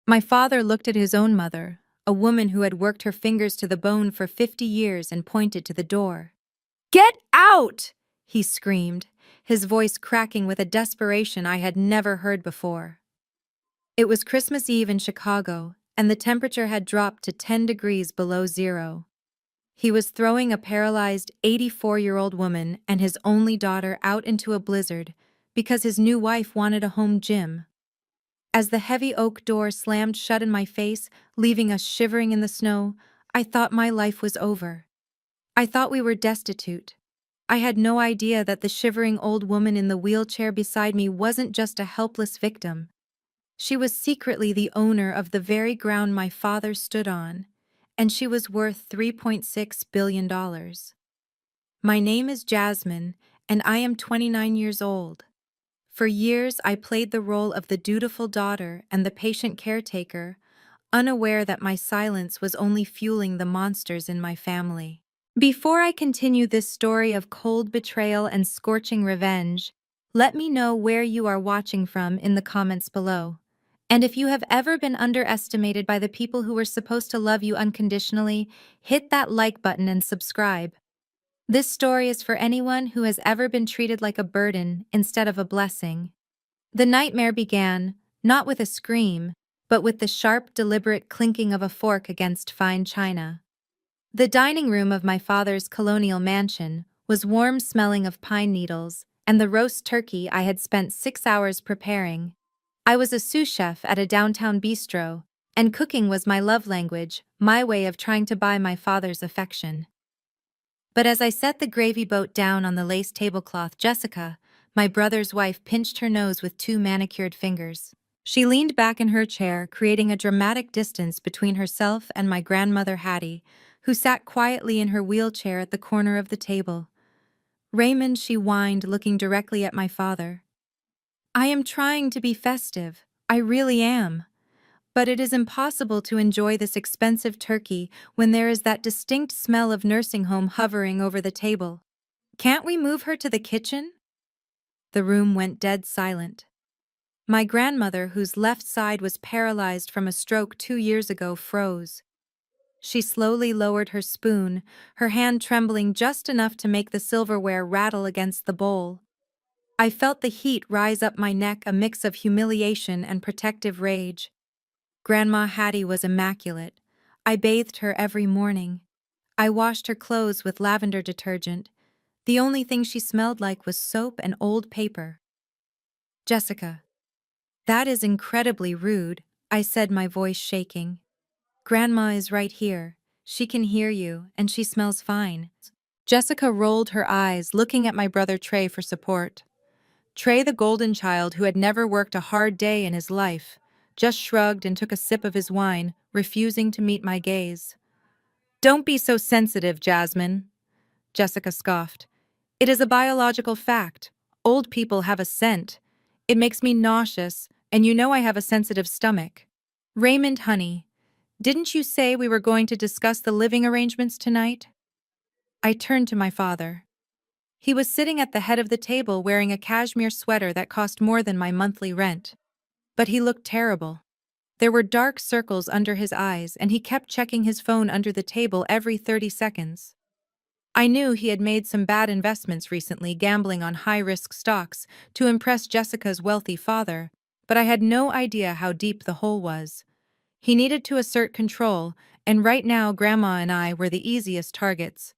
My father looked at his own mother, a woman who had worked her fingers to the bone for 50 years, and pointed to the door. "Get out!" he screamed, his voice cracking with a desperation I had never heard before. It was Christmas Eve in Chicago, and the temperature had dropped to 10 degrees below zero. He was throwing a paralyzed 84-year-old woman and his only daughter out into a blizzard because his new wife wanted a home gym. As the heavy oak door slammed shut in my face, leaving us shivering in the snow, I thought my life was over. I thought we were destitute. I had no idea that the shivering old woman in the wheelchair beside me wasn't just a helpless victim. She was secretly the owner of the very ground my father stood on, and she was worth $3.6 billion. My name is Jasmine, and I am 29 years old. For years, I played the role of the dutiful daughter and the patient caretaker, unaware that my silence was only fueling the monsters in my family. Before I continue this story of cold betrayal and scorching revenge, let me know where you are watching from in the comments below. And if you have ever been underestimated by the people who were supposed to love you unconditionally, hit that like button and subscribe. This story is for anyone who has ever been treated like a burden instead of a blessing. The nightmare began, not with a scream, but with the sharp, deliberate clinking of a fork against fine china. The dining room of my father's colonial mansion was warm, smelling of pine needles and the roast turkey I had spent 6 hours preparing. I was a sous chef at a downtown bistro, and cooking was my love language, my way of trying to buy my father's affection. But as I set the gravy boat down on the lace tablecloth, Jessica, my brother's wife, pinched her nose with 2 manicured fingers. She leaned back in her chair, creating a dramatic distance between herself and my grandmother Hattie, who sat quietly in her wheelchair at the corner of the table. "Raymond," she whined, looking directly at my father. "I am trying to be festive, I really am. But it is impossible to enjoy this expensive turkey when there is that distinct smell of nursing home hovering over the table. Can't we move her to the kitchen?" The room went dead silent. My grandmother, whose left side was paralyzed from a stroke 2 years ago, froze. She slowly lowered her spoon, her hand trembling just enough to make the silverware rattle against the bowl. I felt the heat rise up my neck, a mix of humiliation and protective rage. Grandma Hattie was immaculate. I bathed her every morning. I washed her clothes with lavender detergent. The only thing she smelled like was soap and old paper. "Jessica, that is incredibly rude," I said, my voice shaking. "Grandma is right here. She can hear you, and she smells fine." Jessica rolled her eyes, looking at my brother Trey for support. Trey, the golden child who had never worked a hard day in his life, just shrugged and took a sip of his wine, refusing to meet my gaze. "Don't be so sensitive, Jasmine," Jessica scoffed. "It is a biological fact. Old people have a scent. It makes me nauseous, and you know I have a sensitive stomach." "Raymond, honey, didn't you say we were going to discuss the living arrangements tonight?" I turned to my father. He was sitting at the head of the table wearing a cashmere sweater that cost more than my monthly rent. But he looked terrible. There were dark circles under his eyes, and he kept checking his phone under the table every 30 seconds. I knew he had made some bad investments recently, gambling on high-risk stocks to impress Jessica's wealthy father, but I had no idea how deep the hole was. He needed to assert control, and right now Grandma and I were the easiest targets.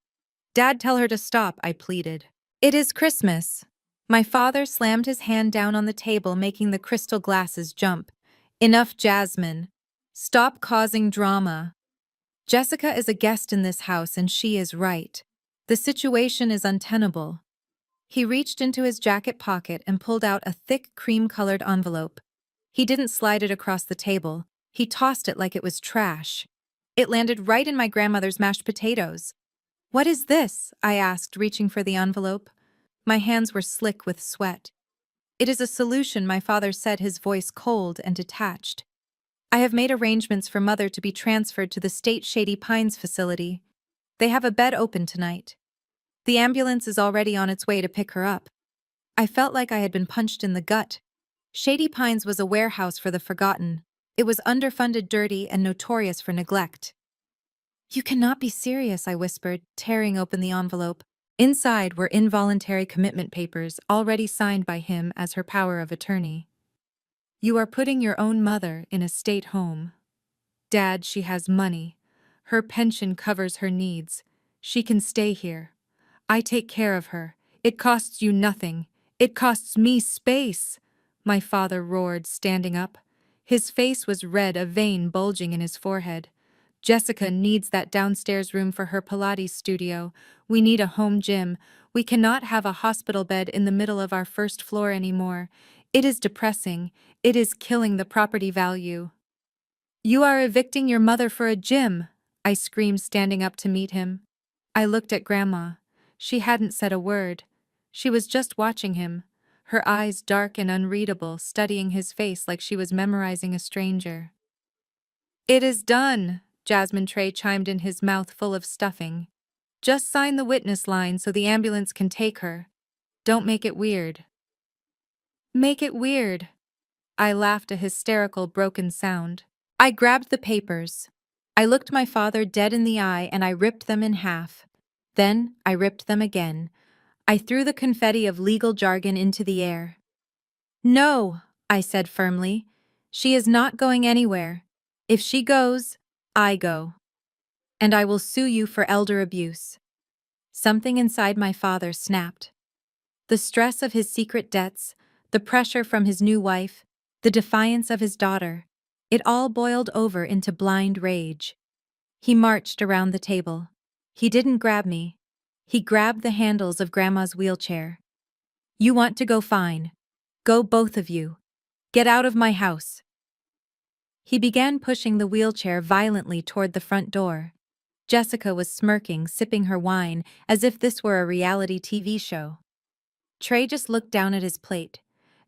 "Dad, tell her to stop," I pleaded. "It is Christmas." My father slammed his hand down on the table, making the crystal glasses jump. "Enough, Jasmine. Stop causing drama. Jessica is a guest in this house, and she is right. The situation is untenable." He reached into his jacket pocket and pulled out a thick, cream-colored envelope. He didn't slide it across the table. He tossed it like it was trash. It landed right in my grandmother's mashed potatoes. "What is this?" I asked, reaching for the envelope. My hands were slick with sweat. "It is a solution," my father said, his voice cold and detached. "I have made arrangements for Mother to be transferred to the State Shady Pines facility. They have a bed open tonight. The ambulance is already on its way to pick her up." I felt like I had been punched in the gut. Shady Pines was a warehouse for the forgotten. It was underfunded, dirty, and notorious for neglect. You cannot be serious, I whispered, tearing open the envelope. Inside were involuntary commitment papers already signed by him as her power of attorney. You are putting your own mother in a state home. Dad, she has money. Her pension covers her needs. She can stay here. I take care of her. It costs you nothing. It costs me space, my father roared, standing up. His face was red, a vein bulging in his forehead. Jessica needs that downstairs room for her Pilates studio. We need a home gym. We cannot have a hospital bed in the middle of our first floor anymore. It is depressing. It is killing the property value. You are evicting your mother for a gym, I screamed, standing up to meet him. I looked at Grandma. She hadn't said a word. She was just watching him, her eyes dark and unreadable, studying his face like she was memorizing a stranger. It is done, Jasmine Trey chimed in, his mouth full of stuffing. Just sign the witness line so the ambulance can take her. Don't make it weird. Make it weird. I laughed, a hysterical, broken sound. I grabbed the papers. I looked my father dead in the eye and I ripped them in half. Then I ripped them again. I threw the confetti of legal jargon into the air. No, I said firmly. She is not going anywhere. If she goes, I go. And I will sue you for elder abuse. Something inside my father snapped. The stress of his secret debts, the pressure from his new wife, the defiance of his daughter, it all boiled over into blind rage. He marched around the table. He didn't grab me. He grabbed the handles of Grandma's wheelchair. You want to go, fine. Go, both of you. Get out of my house. He began pushing the wheelchair violently toward the front door. Jessica was smirking, sipping her wine, as if this were a reality TV show. Trey just looked down at his plate.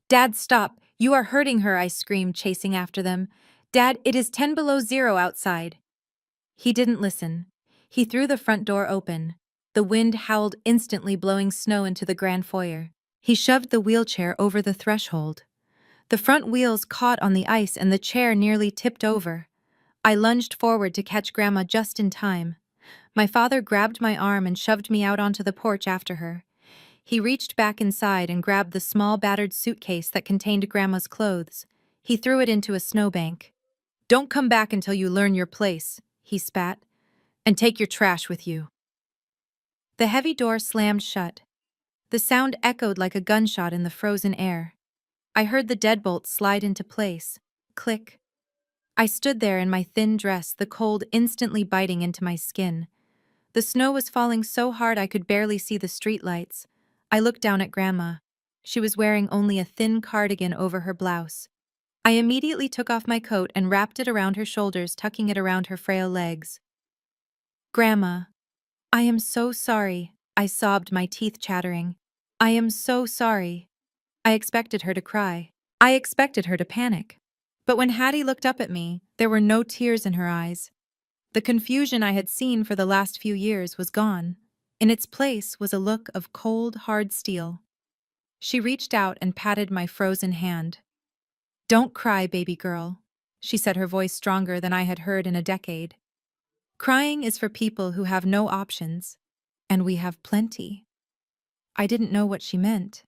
Dad, stop! You are hurting her, I screamed, chasing after them. Dad, it is 10 below zero outside. He didn't listen. He threw the front door open. The wind howled, instantly blowing snow into the grand foyer. He shoved the wheelchair over the threshold. The front wheels caught on the ice and the chair nearly tipped over. I lunged forward to catch Grandma just in time. My father grabbed my arm and shoved me out onto the porch after her. He reached back inside and grabbed the small battered suitcase that contained Grandma's clothes. He threw it into a snowbank. Don't come back until you learn your place, he spat. And take your trash with you. The heavy door slammed shut. The sound echoed like a gunshot in the frozen air. I heard the deadbolt slide into place. Click. I stood there in my thin dress, the cold instantly biting into my skin. The snow was falling so hard I could barely see the streetlights. I looked down at Grandma. She was wearing only a thin cardigan over her blouse. I immediately took off my coat and wrapped it around her shoulders, tucking it around her frail legs. Grandma, I am so sorry, I sobbed, my teeth chattering. I am so sorry. I expected her to cry. I expected her to panic. But when Hattie looked up at me, there were no tears in her eyes. The confusion I had seen for the last few years was gone. In its place was a look of cold, hard steel. She reached out and patted my frozen hand. Don't cry, baby girl, she said, her voice stronger than I had heard in a decade. Crying is for people who have no options, and we have plenty. I didn't know what she meant.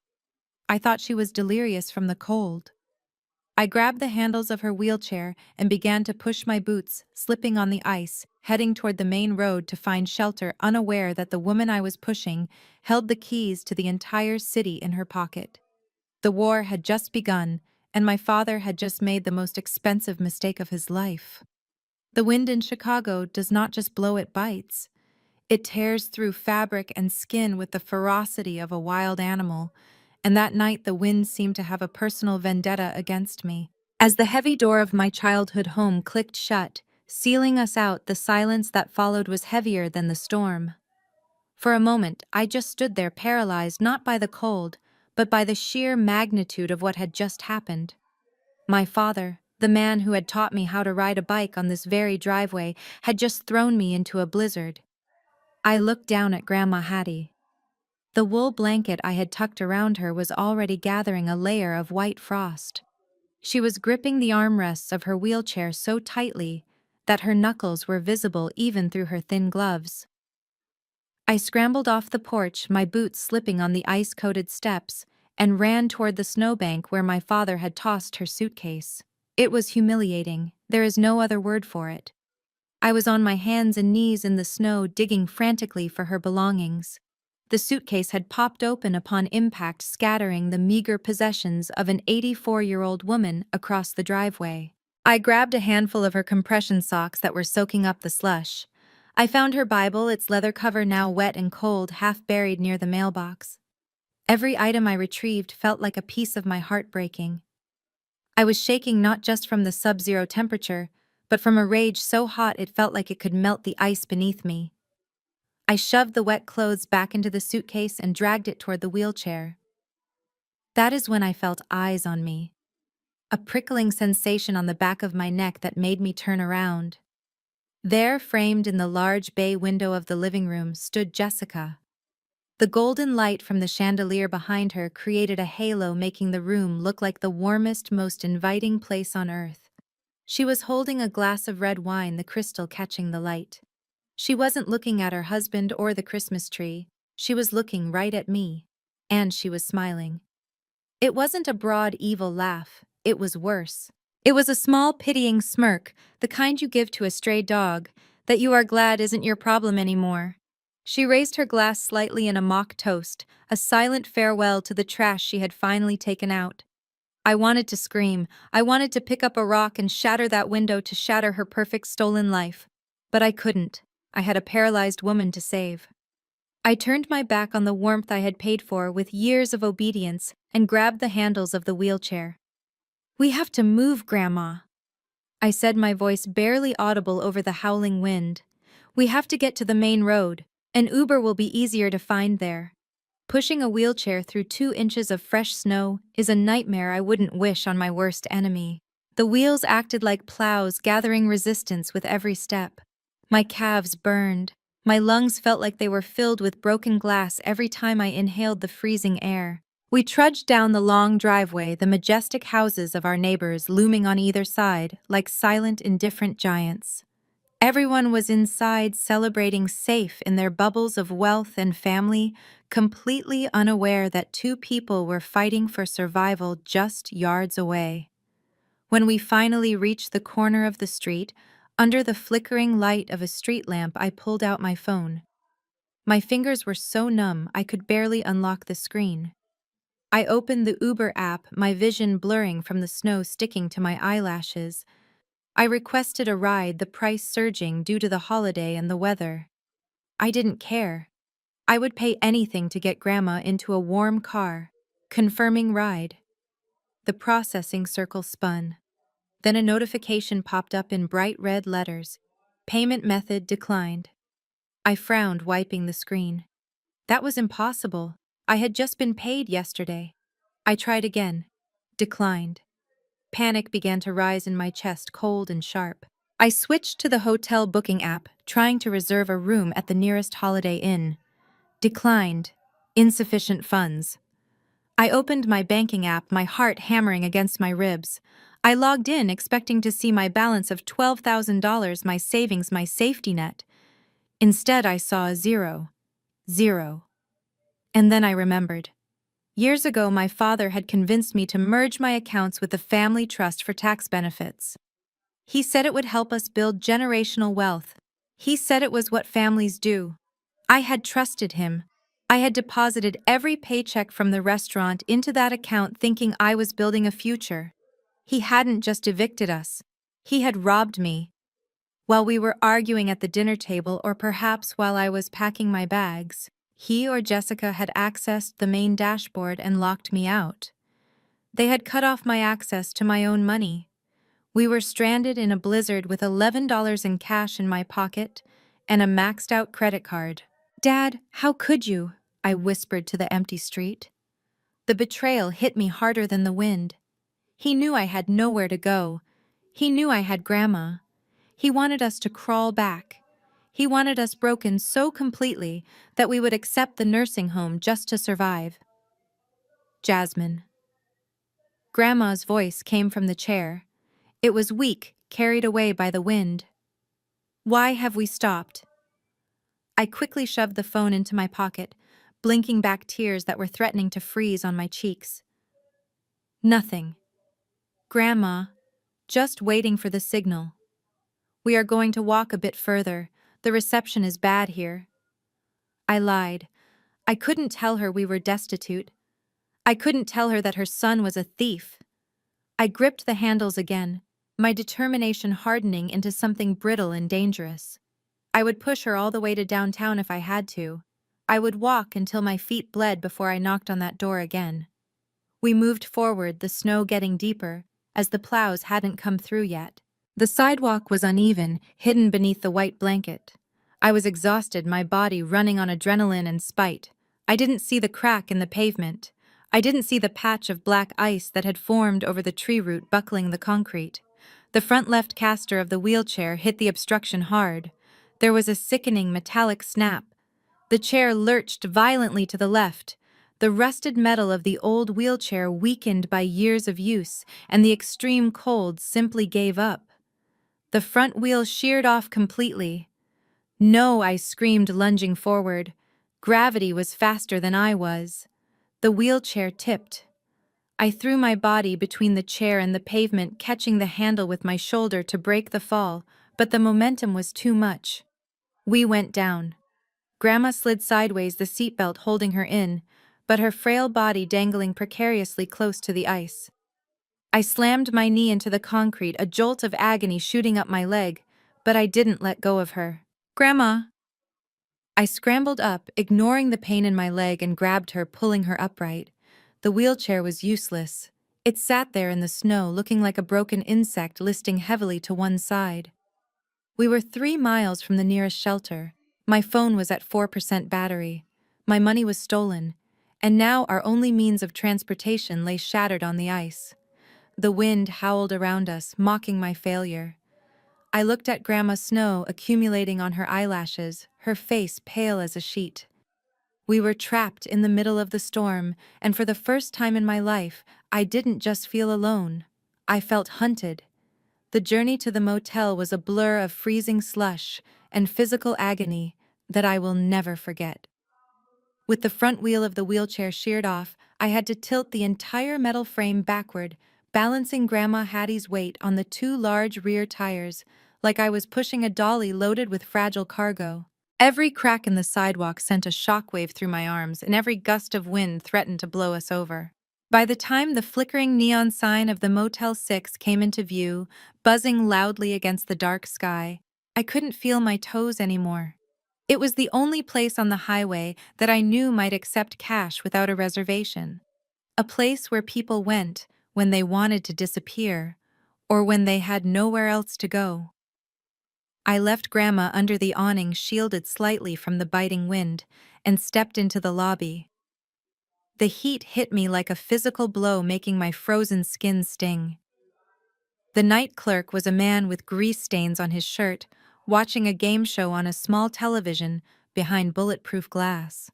I thought she was delirious from the cold. I grabbed the handles of her wheelchair and began to push my boots, slipping on the ice, heading toward the main road to find shelter, unaware that the woman I was pushing held the keys to the entire city in her pocket. The war had just begun, and my father had just made the most expensive mistake of his life. The wind in Chicago does not just blow, it bites. It tears through fabric and skin with the ferocity of a wild animal, and that night the wind seemed to have a personal vendetta against me. As the heavy door of my childhood home clicked shut, sealing us out, the silence that followed was heavier than the storm. For a moment, I just stood there, paralyzed not by the cold, but by the sheer magnitude of what had just happened. My father, the man who had taught me how to ride a bike on this very driveway, had just thrown me into a blizzard. I looked down at Grandma Hattie. The wool blanket I had tucked around her was already gathering a layer of white frost. She was gripping the armrests of her wheelchair so tightly that her knuckles were visible even through her thin gloves. I scrambled off the porch, my boots slipping on the ice-coated steps, and ran toward the snowbank where my father had tossed her suitcase. It was humiliating, there is no other word for it. I was on my hands and knees in the snow, digging frantically for her belongings. The suitcase had popped open upon impact, scattering the meager possessions of an 84-year-old woman across the driveway. I grabbed a handful of her compression socks that were soaking up the slush. I found her Bible, its leather cover now wet and cold, half buried near the mailbox. Every item I retrieved felt like a piece of my heart breaking. I was shaking not just from the sub-zero temperature, but from a rage so hot it felt like it could melt the ice beneath me. I shoved the wet clothes back into the suitcase and dragged it toward the wheelchair. That is when I felt eyes on me. A prickling sensation on the back of my neck that made me turn around. There, framed in the large bay window of the living room, stood Jessica. The golden light from the chandelier behind her created a halo, making the room look like the warmest, most inviting place on earth. She was holding a glass of red wine, the crystal catching the light. She wasn't looking at her husband or the Christmas tree. She was looking right at me. And she was smiling. It wasn't a broad, evil laugh. It was worse. It was a small, pitying smirk, the kind you give to a stray dog, that you are glad isn't your problem anymore. She raised her glass slightly in a mock toast, a silent farewell to the trash she had finally taken out. I wanted to scream. I wanted to pick up a rock and shatter that window, to shatter her perfect stolen life. But I couldn't. I had a paralyzed woman to save. I turned my back on the warmth I had paid for with years of obedience and grabbed the handles of the wheelchair. "We have to move, Grandma," I said, my voice barely audible over the howling wind. "We have to get to the main road. An Uber will be easier to find there." Pushing a wheelchair through 2 inches of fresh snow is a nightmare I wouldn't wish on my worst enemy. The wheels acted like plows, gathering resistance with every step. My calves burned. My lungs felt like they were filled with broken glass every time I inhaled the freezing air. We trudged down the long driveway, the majestic houses of our neighbors looming on either side like silent, indifferent giants. Everyone was inside, celebrating, safe in their bubbles of wealth and family, completely unaware that two people were fighting for survival just yards away. When we finally reached the corner of the street, under the flickering light of a street lamp, I pulled out my phone. My fingers were so numb I could barely unlock the screen. I opened the Uber app, my vision blurring from the snow sticking to my eyelashes. I requested a ride, the price surging due to the holiday and the weather. I didn't care. I would pay anything to get Grandma into a warm car. Confirming ride. The processing circle spun. Then a notification popped up in bright red letters. Payment method declined. I frowned, wiping the screen. That was impossible. I had just been paid yesterday. I tried again. Declined. Panic began to rise in my chest, cold and sharp. I switched to the hotel booking app, trying to reserve a room at the nearest Holiday Inn. Declined. Insufficient funds. I opened my banking app, my heart hammering against my ribs. I logged in, expecting to see my balance of $12,000, my savings, my safety net. Instead, I saw a zero. Zero. And then I remembered. Years ago, my father had convinced me to merge my accounts with the family trust for tax benefits. He said it would help us build generational wealth. He said it was what families do. I had trusted him. I had deposited every paycheck from the restaurant into that account, thinking I was building a future. He hadn't just evicted us. He had robbed me. While we were arguing at the dinner table, or perhaps while I was packing my bags, he or Jessica had accessed the main dashboard and locked me out. They had cut off my access to my own money. We were stranded in a blizzard with $11 in cash in my pocket and a maxed-out credit card. "Dad, how could you?" I whispered to the empty street. The betrayal hit me harder than the wind. He knew I had nowhere to go. He knew I had Grandma. He wanted us to crawl back. He wanted us broken so completely that we would accept the nursing home just to survive. Jasmine. Grandma's voice came from the chair. It was weak, carried away by the wind. Why have we stopped? I quickly shoved the phone into my pocket, blinking back tears that were threatening to freeze on my cheeks. Nothing. Grandma, just waiting for the signal. We are going to walk a bit further. The reception is bad here. I lied. I couldn't tell her we were destitute. I couldn't tell her that her son was a thief. I gripped the handles again, my determination hardening into something brittle and dangerous. I would push her all the way to downtown if I had to. I would walk until my feet bled before I knocked on that door again. We moved forward, the snow getting deeper, as the plows hadn't come through yet. The sidewalk was uneven, hidden beneath the white blanket. I was exhausted, my body running on adrenaline and spite. I didn't see the crack in the pavement. I didn't see the patch of black ice that had formed over the tree root buckling the concrete. The front left caster of the wheelchair hit the obstruction hard. There was a sickening metallic snap. The chair lurched violently to the left. The rusted metal of the old wheelchair weakened by years of use, and the extreme cold simply gave up. The front wheel sheared off completely. No, I screamed, lunging forward. Gravity was faster than I was. The wheelchair tipped. I threw my body between the chair and the pavement, catching the handle with my shoulder to break the fall, but the momentum was too much. We went down. Grandma slid sideways, the seatbelt holding her in, but her frail body dangling precariously close to the ice. I slammed my knee into the concrete, a jolt of agony shooting up my leg, but I didn't let go of her. Grandma! I scrambled up, ignoring the pain in my leg, and grabbed her, pulling her upright. The wheelchair was useless. It sat there in the snow, looking like a broken insect listing heavily to one side. We were 3 miles from the nearest shelter. My phone was at 4% battery. My money was stolen, and now our only means of transportation lay shattered on the ice. The wind howled around us, mocking my failure. I looked at Grandma, snow accumulating on her eyelashes, her face pale as a sheet. We were trapped in the middle of the storm, and for the first time in my life, I didn't just feel alone. I felt hunted. The journey to the motel was a blur of freezing slush and physical agony that I will never forget. With the front wheel of the wheelchair sheared off, I had to tilt the entire metal frame backward, balancing Grandma Hattie's weight on the 2 large rear tires, like I was pushing a dolly loaded with fragile cargo. Every crack in the sidewalk sent a shockwave through my arms, and every gust of wind threatened to blow us over. By the time the flickering neon sign of the Motel 6 came into view, buzzing loudly against the dark sky, I couldn't feel my toes anymore. It was the only place on the highway that I knew might accept cash without a reservation. A place where people went when they wanted to disappear, or when they had nowhere else to go. I left Grandma under the awning, shielded slightly from the biting wind, and stepped into the lobby. The heat hit me like a physical blow, making my frozen skin sting. The night clerk was a man with grease stains on his shirt, watching a game show on a small television behind bulletproof glass.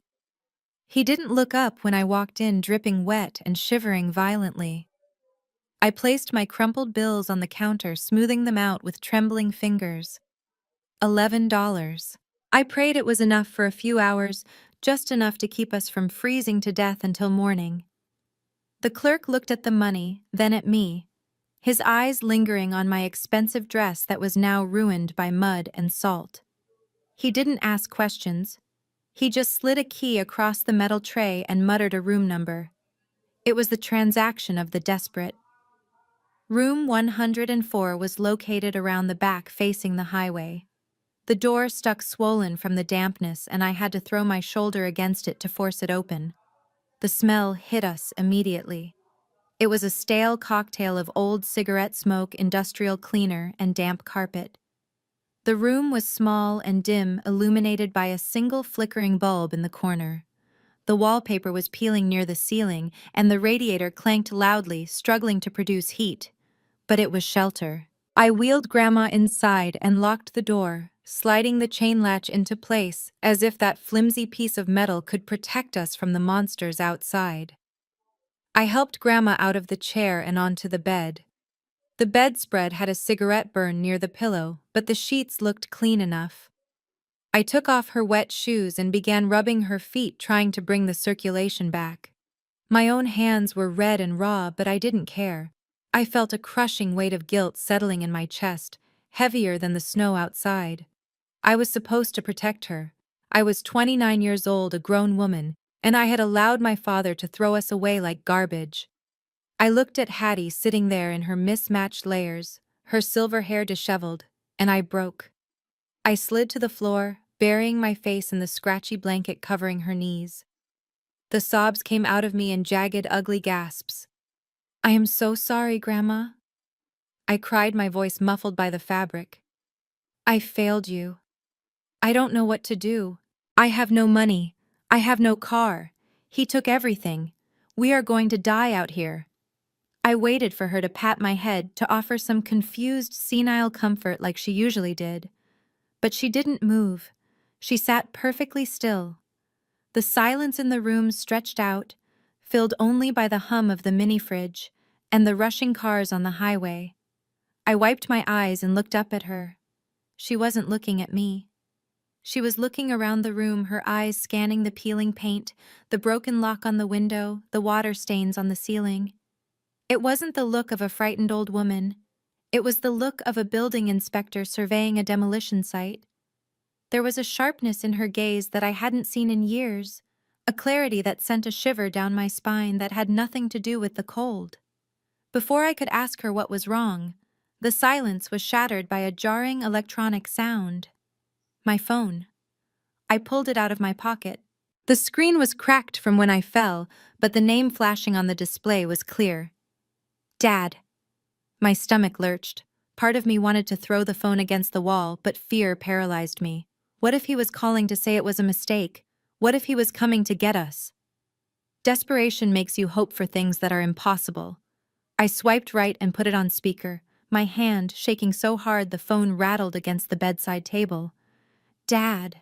He didn't look up when I walked in, dripping wet and shivering violently. I placed my crumpled bills on the counter, smoothing them out with trembling fingers. $11. I prayed it was enough for a few hours, just enough to keep us from freezing to death until morning. The clerk looked at the money, then at me, his eyes lingering on my expensive dress that was now ruined by mud and salt. He didn't ask questions. He just slid a key across the metal tray and muttered a room number. It was the transaction of the desperate. Room 104 was located around the back, facing the highway. The door stuck swollen from the dampness, and I had to throw my shoulder against it to force it open. The smell hit us immediately. It was a stale cocktail of old cigarette smoke, industrial cleaner, and damp carpet. The room was small and dim, illuminated by a single flickering bulb in the corner. The wallpaper was peeling near the ceiling, and the radiator clanked loudly, struggling to produce heat. But it was shelter. I wheeled Grandma inside and locked the door, sliding the chain latch into place as if that flimsy piece of metal could protect us from the monsters outside. I helped Grandma out of the chair and onto the bed. The bedspread had a cigarette burn near the pillow, but the sheets looked clean enough. I took off her wet shoes and began rubbing her feet, trying to bring the circulation back. My own hands were red and raw, but I didn't care. I felt a crushing weight of guilt settling in my chest, heavier than the snow outside. I was supposed to protect her. I was 29 years old, a grown woman, and I had allowed my father to throw us away like garbage. I looked at Hattie sitting there in her mismatched layers, her silver hair disheveled, and I broke. I slid to the floor, burying my face in the scratchy blanket covering her knees. The sobs came out of me in jagged, ugly gasps. "I am so sorry, Grandma," I cried, my voice muffled by the fabric. "I failed you. I don't know what to do. I have no money. I have no car. He took everything. We are going to die out here." I waited for her to pat my head, to offer some confused, senile comfort like she usually did. But she didn't move. She sat perfectly still. The silence in the room stretched out, filled only by the hum of the mini-fridge and the rushing cars on the highway. I wiped my eyes and looked up at her. She wasn't looking at me. She was looking around the room, her eyes scanning the peeling paint, the broken lock on the window, the water stains on the ceiling. It wasn't the look of a frightened old woman. It was the look of a building inspector surveying a demolition site. There was a sharpness in her gaze that I hadn't seen in years, a clarity that sent a shiver down my spine that had nothing to do with the cold. Before I could ask her what was wrong, the silence was shattered by a jarring electronic sound. My phone. I pulled it out of my pocket. The screen was cracked from when I fell, but the name flashing on the display was clear. Dad. My stomach lurched. Part of me wanted to throw the phone against the wall, but fear paralyzed me. What if he was calling to say it was a mistake? What if he was coming to get us? Desperation makes you hope for things that are impossible. I swiped right and put it on speaker, my hand shaking so hard the phone rattled against the bedside table. Dad,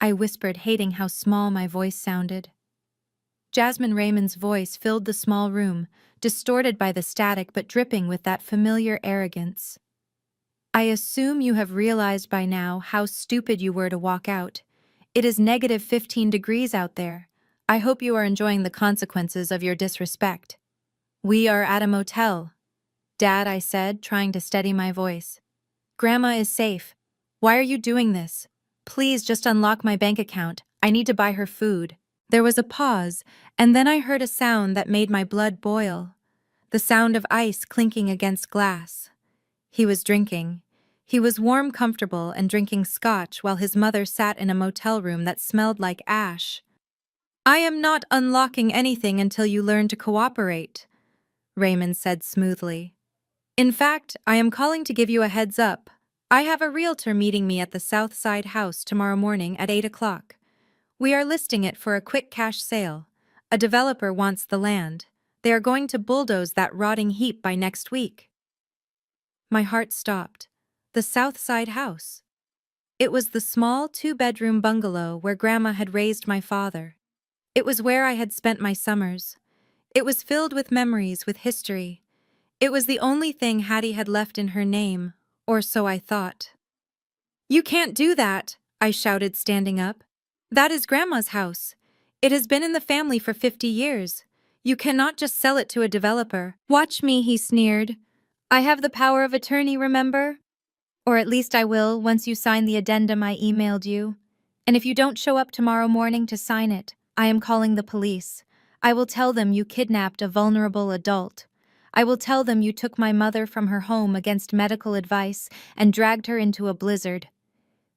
I whispered, hating how small my voice sounded. Jasmine Raymond's voice filled the small room, distorted by the static but dripping with that familiar arrogance. I assume you have realized by now how stupid you were to walk out. It is negative 15 degrees out there. I hope you are enjoying the consequences of your disrespect. We are at a motel. Dad, I said, trying to steady my voice. Grandma is safe. Why are you doing this? Please just unlock my bank account. I need to buy her food. There was a pause, and then I heard a sound that made my blood boil. The sound of ice clinking against glass. He was drinking. He was warm, comfortable, and drinking scotch while his mother sat in a motel room that smelled like ash. I am not unlocking anything until you learn to cooperate, Raymond said smoothly. In fact, I am calling to give you a heads up. I have a realtor meeting me at the South Side house tomorrow morning at 8 o'clock. We are listing it for a quick cash sale. A developer wants the land. They are going to bulldoze that rotting heap by next week. My heart stopped. The South Side house. It was the small two-bedroom bungalow where Grandma had raised my father. It was where I had spent my summers. It was filled with memories, with history. It was the only thing Hattie had left in her name, or so I thought. You can't do that, I shouted, standing up. That is Grandma's house. It has been in the family for 50 years. You cannot just sell it to a developer. Watch me, he sneered. I have the power of attorney, remember? Or at least I will once you sign the addendum I emailed you. And if you don't show up tomorrow morning to sign it, I am calling the police. I will tell them you kidnapped a vulnerable adult. I will tell them you took my mother from her home against medical advice and dragged her into a blizzard.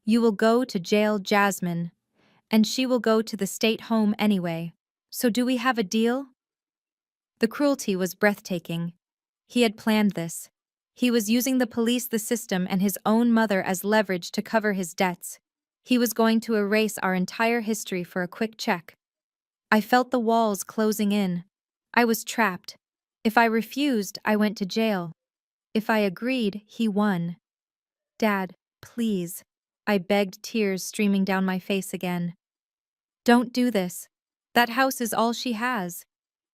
You will go to jail, Jasmine, and she will go to the state home anyway. So do we have a deal? The cruelty was breathtaking. He had planned this. He was using the police, the system, and his own mother as leverage to cover his debts. He was going to erase our entire history for a quick check. I felt the walls closing in. I was trapped. If I refused, I went to jail. If I agreed, he won. Dad, please. I begged, tears streaming down my face again. Don't do this. That house is all she has.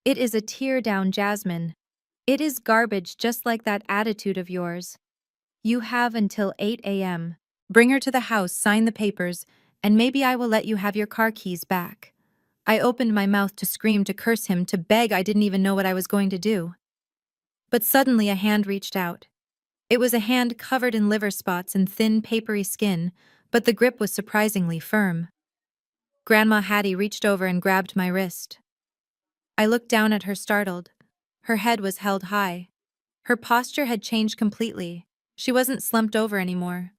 It is a tear down, Jasmine. It is garbage, just like that attitude of yours. You have until 8 a.m. Bring her to the house, sign the papers, and maybe I will let you have your car keys back. I opened my mouth to scream, to curse him, to beg. I didn't even know what I was going to do. But suddenly a hand reached out. It was a hand covered in liver spots and thin, papery skin, but the grip was surprisingly firm. Grandma Hattie reached over and grabbed my wrist. I looked down at her, startled. Her head was held high. Her posture had changed completely. She wasn't slumped over anymore.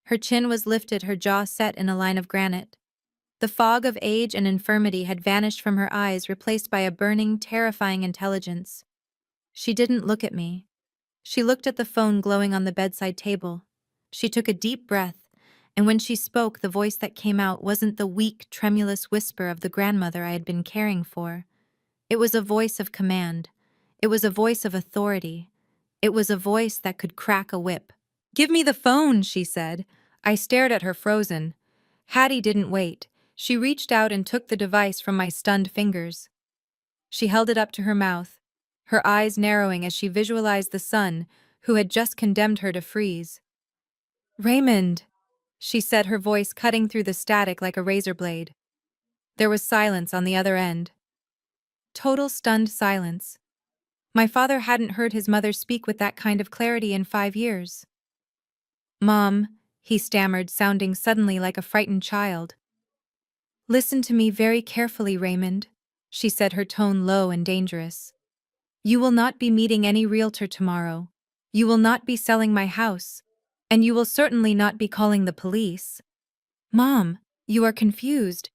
Her chin was lifted, her jaw set in a line of granite. The fog of age and infirmity had vanished from her eyes, replaced by a burning, terrifying intelligence. She didn't look at me. She looked at the phone glowing on the bedside table. She took a deep breath, and when she spoke, the voice that came out wasn't the weak, tremulous whisper of the grandmother I had been caring for. It was a voice of command. It was a voice of authority. It was a voice that could crack a whip. "Give me the phone," she said. I stared at her, frozen. Hattie didn't wait. She reached out and took the device from my stunned fingers. She held it up to her mouth, her eyes narrowing as she visualized the son who had just condemned her to freeze. "Raymond," she said, her voice cutting through the static like a razor blade. There was silence on the other end. Total stunned silence. My father hadn't heard his mother speak with that kind of clarity in 5 years. "Mom," he stammered, sounding suddenly like a frightened child. "Listen to me very carefully, Raymond," she said, her tone low and dangerous. "You will not be meeting any realtor tomorrow. You will not be selling my house. And you will certainly not be calling the police." "Mom, you are confused."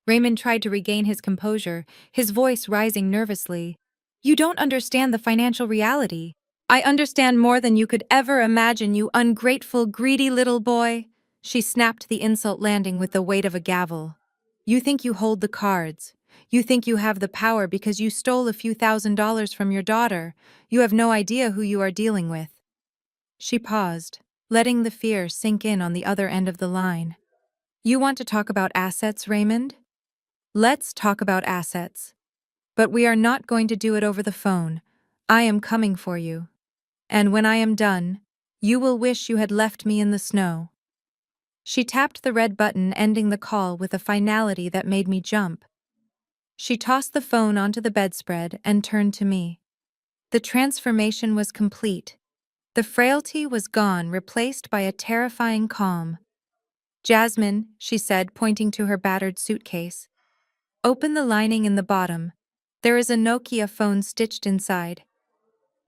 Raymond tried to regain his composure, his voice rising nervously. "You don't understand the financial reality. I understand more than you could ever imagine, you ungrateful, greedy little boy." She snapped, the insult landing with the weight of a gavel. "You think you hold the cards. You think you have the power because you stole a few $1,000s from your daughter. You have no idea who you are dealing with." She paused, letting the fear sink in on the other end of the line. "You want to talk about assets, Raymond? Let's talk about assets. But we are not going to do it over the phone. I am coming for you. And when I am done, you will wish you had left me in the snow." She tapped the red button, ending the call with a finality that made me jump. She tossed the phone onto the bedspread and turned to me. The transformation was complete. The frailty was gone, replaced by a terrifying calm. "Jasmine," she said, pointing to her battered suitcase. "Open the lining in the bottom. There is a Nokia phone stitched inside.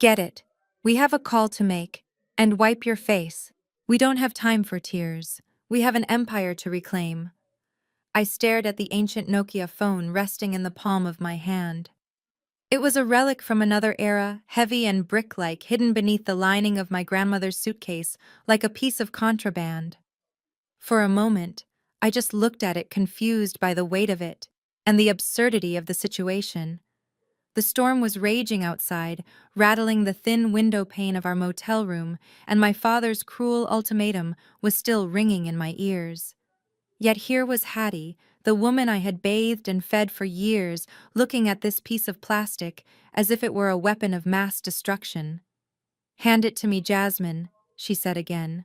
Get it. We have a call to make. And wipe your face. We don't have time for tears. We have an empire to reclaim." I stared at the ancient Nokia phone resting in the palm of my hand. It was a relic from another era, heavy and brick-like, hidden beneath the lining of my grandmother's suitcase, like a piece of contraband. For a moment, I just looked at it, confused by the weight of it and the absurdity of the situation. The storm was raging outside, rattling the thin window pane of our motel room, and my father's cruel ultimatum was still ringing in my ears. Yet here was Hattie, the woman I had bathed and fed for years, looking at this piece of plastic as if it were a weapon of mass destruction. "Hand it to me, Jasmine," she said again.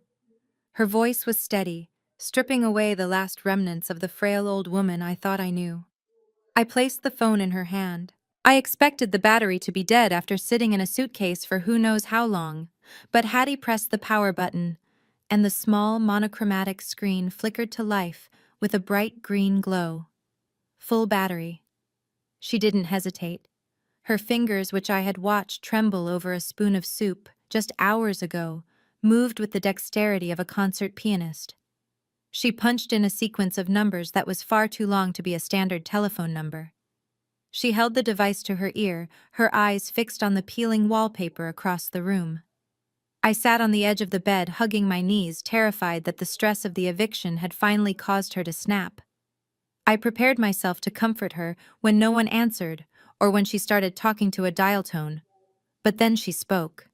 Her voice was steady, stripping away the last remnants of the frail old woman I thought I knew. I placed the phone in her hand. I expected the battery to be dead after sitting in a suitcase for who knows how long, but Hattie pressed the power button, and the small monochromatic screen flickered to life with a bright green glow. Full battery. She didn't hesitate. Her fingers, which I had watched tremble over a spoon of soup just hours ago, moved with the dexterity of a concert pianist. She punched in a sequence of numbers that was far too long to be a standard telephone number. She held the device to her ear, her eyes fixed on the peeling wallpaper across the room. I sat on the edge of the bed, hugging my knees, terrified that the stress of the eviction had finally caused her to snap. I prepared myself to comfort her when no one answered, or when she started talking to a dial tone. But then she spoke.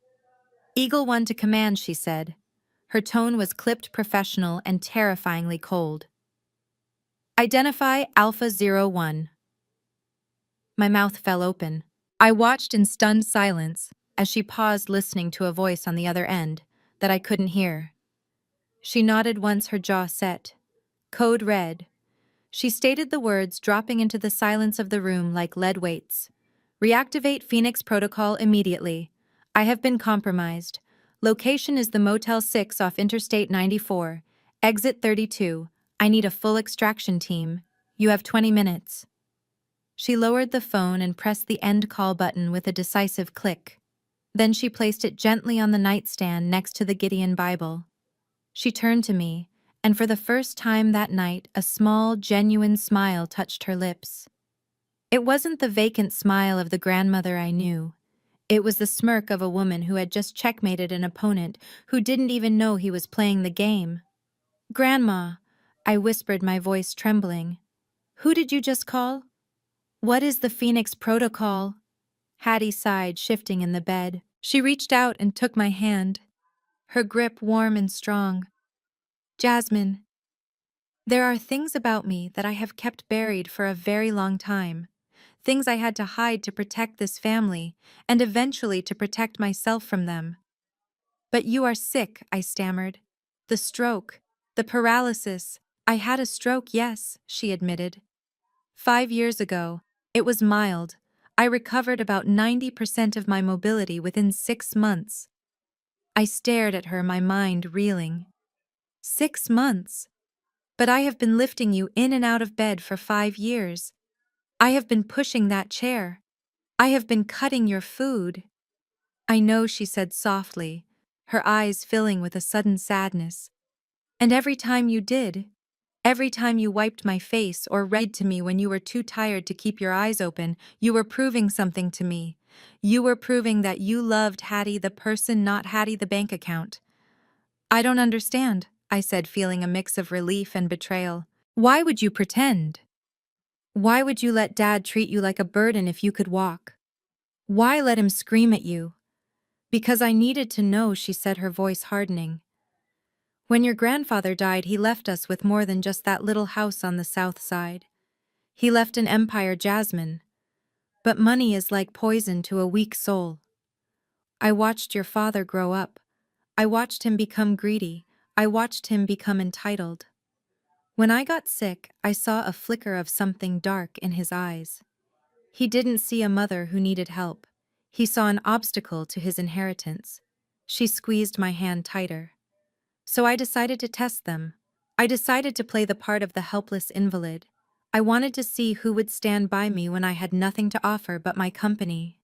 "Eagle 1 to command," she said. Her tone was clipped, professional, and terrifyingly cold. "Identify Alpha 01. My mouth fell open. I watched in stunned silence as she paused, listening to a voice on the other end that I couldn't hear. She nodded once, her jaw set. Code red. She stated the words, dropping into the silence of the room like lead weights. Reactivate Phoenix Protocol immediately. I have been compromised. Location is the Motel 6 off Interstate 94. Exit 32. I need a full extraction team. You have 20 minutes. She lowered the phone and pressed the end call button with a decisive click. Then she placed it gently on the nightstand next to the Gideon Bible. She turned to me, and for the first time that night, a small, genuine smile touched her lips. It wasn't the vacant smile of the grandmother I knew. It was the smirk of a woman who had just checkmated an opponent who didn't even know he was playing the game. "Grandma," I whispered, my voice trembling. "Who did you just call? What is the Phoenix Protocol?" Hattie sighed, shifting in the bed. She reached out and took my hand, her grip warm and strong. "Jasmine, there are things about me that I have kept buried for a very long time. Things I had to hide to protect this family, and eventually to protect myself from them. But you are sick," I stammered. "The stroke, the paralysis." "I had a stroke, yes," she admitted. 5 years ago. It was mild. I recovered about 90% of my mobility within 6 months. I stared at her, my mind reeling. 6 months? But I have been lifting you in and out of bed for 5 years. I have been pushing that chair. I have been cutting your food. "I know," she said softly, her eyes filling with a sudden sadness. "And every time you did, every time you wiped my face or read to me when you were too tired to keep your eyes open, you were proving something to me. You were proving that you loved Hattie the person, not Hattie the bank account." "I don't understand," I said, feeling a mix of relief and betrayal. "Why would you pretend? Why would you let Dad treat you like a burden if you could walk? Why let him scream at you?" "Because I needed to know," she said, her voice hardening. "When your grandfather died, he left us with more than just that little house on the south side. He left an empire, Jasmine. But money is like poison to a weak soul. I watched your father grow up. I watched him become greedy. I watched him become entitled. When I got sick, I saw a flicker of something dark in his eyes. He didn't see a mother who needed help. He saw an obstacle to his inheritance." She squeezed my hand tighter. "So I decided to test them. I decided to play the part of the helpless invalid. I wanted to see who would stand by me when I had nothing to offer but my company.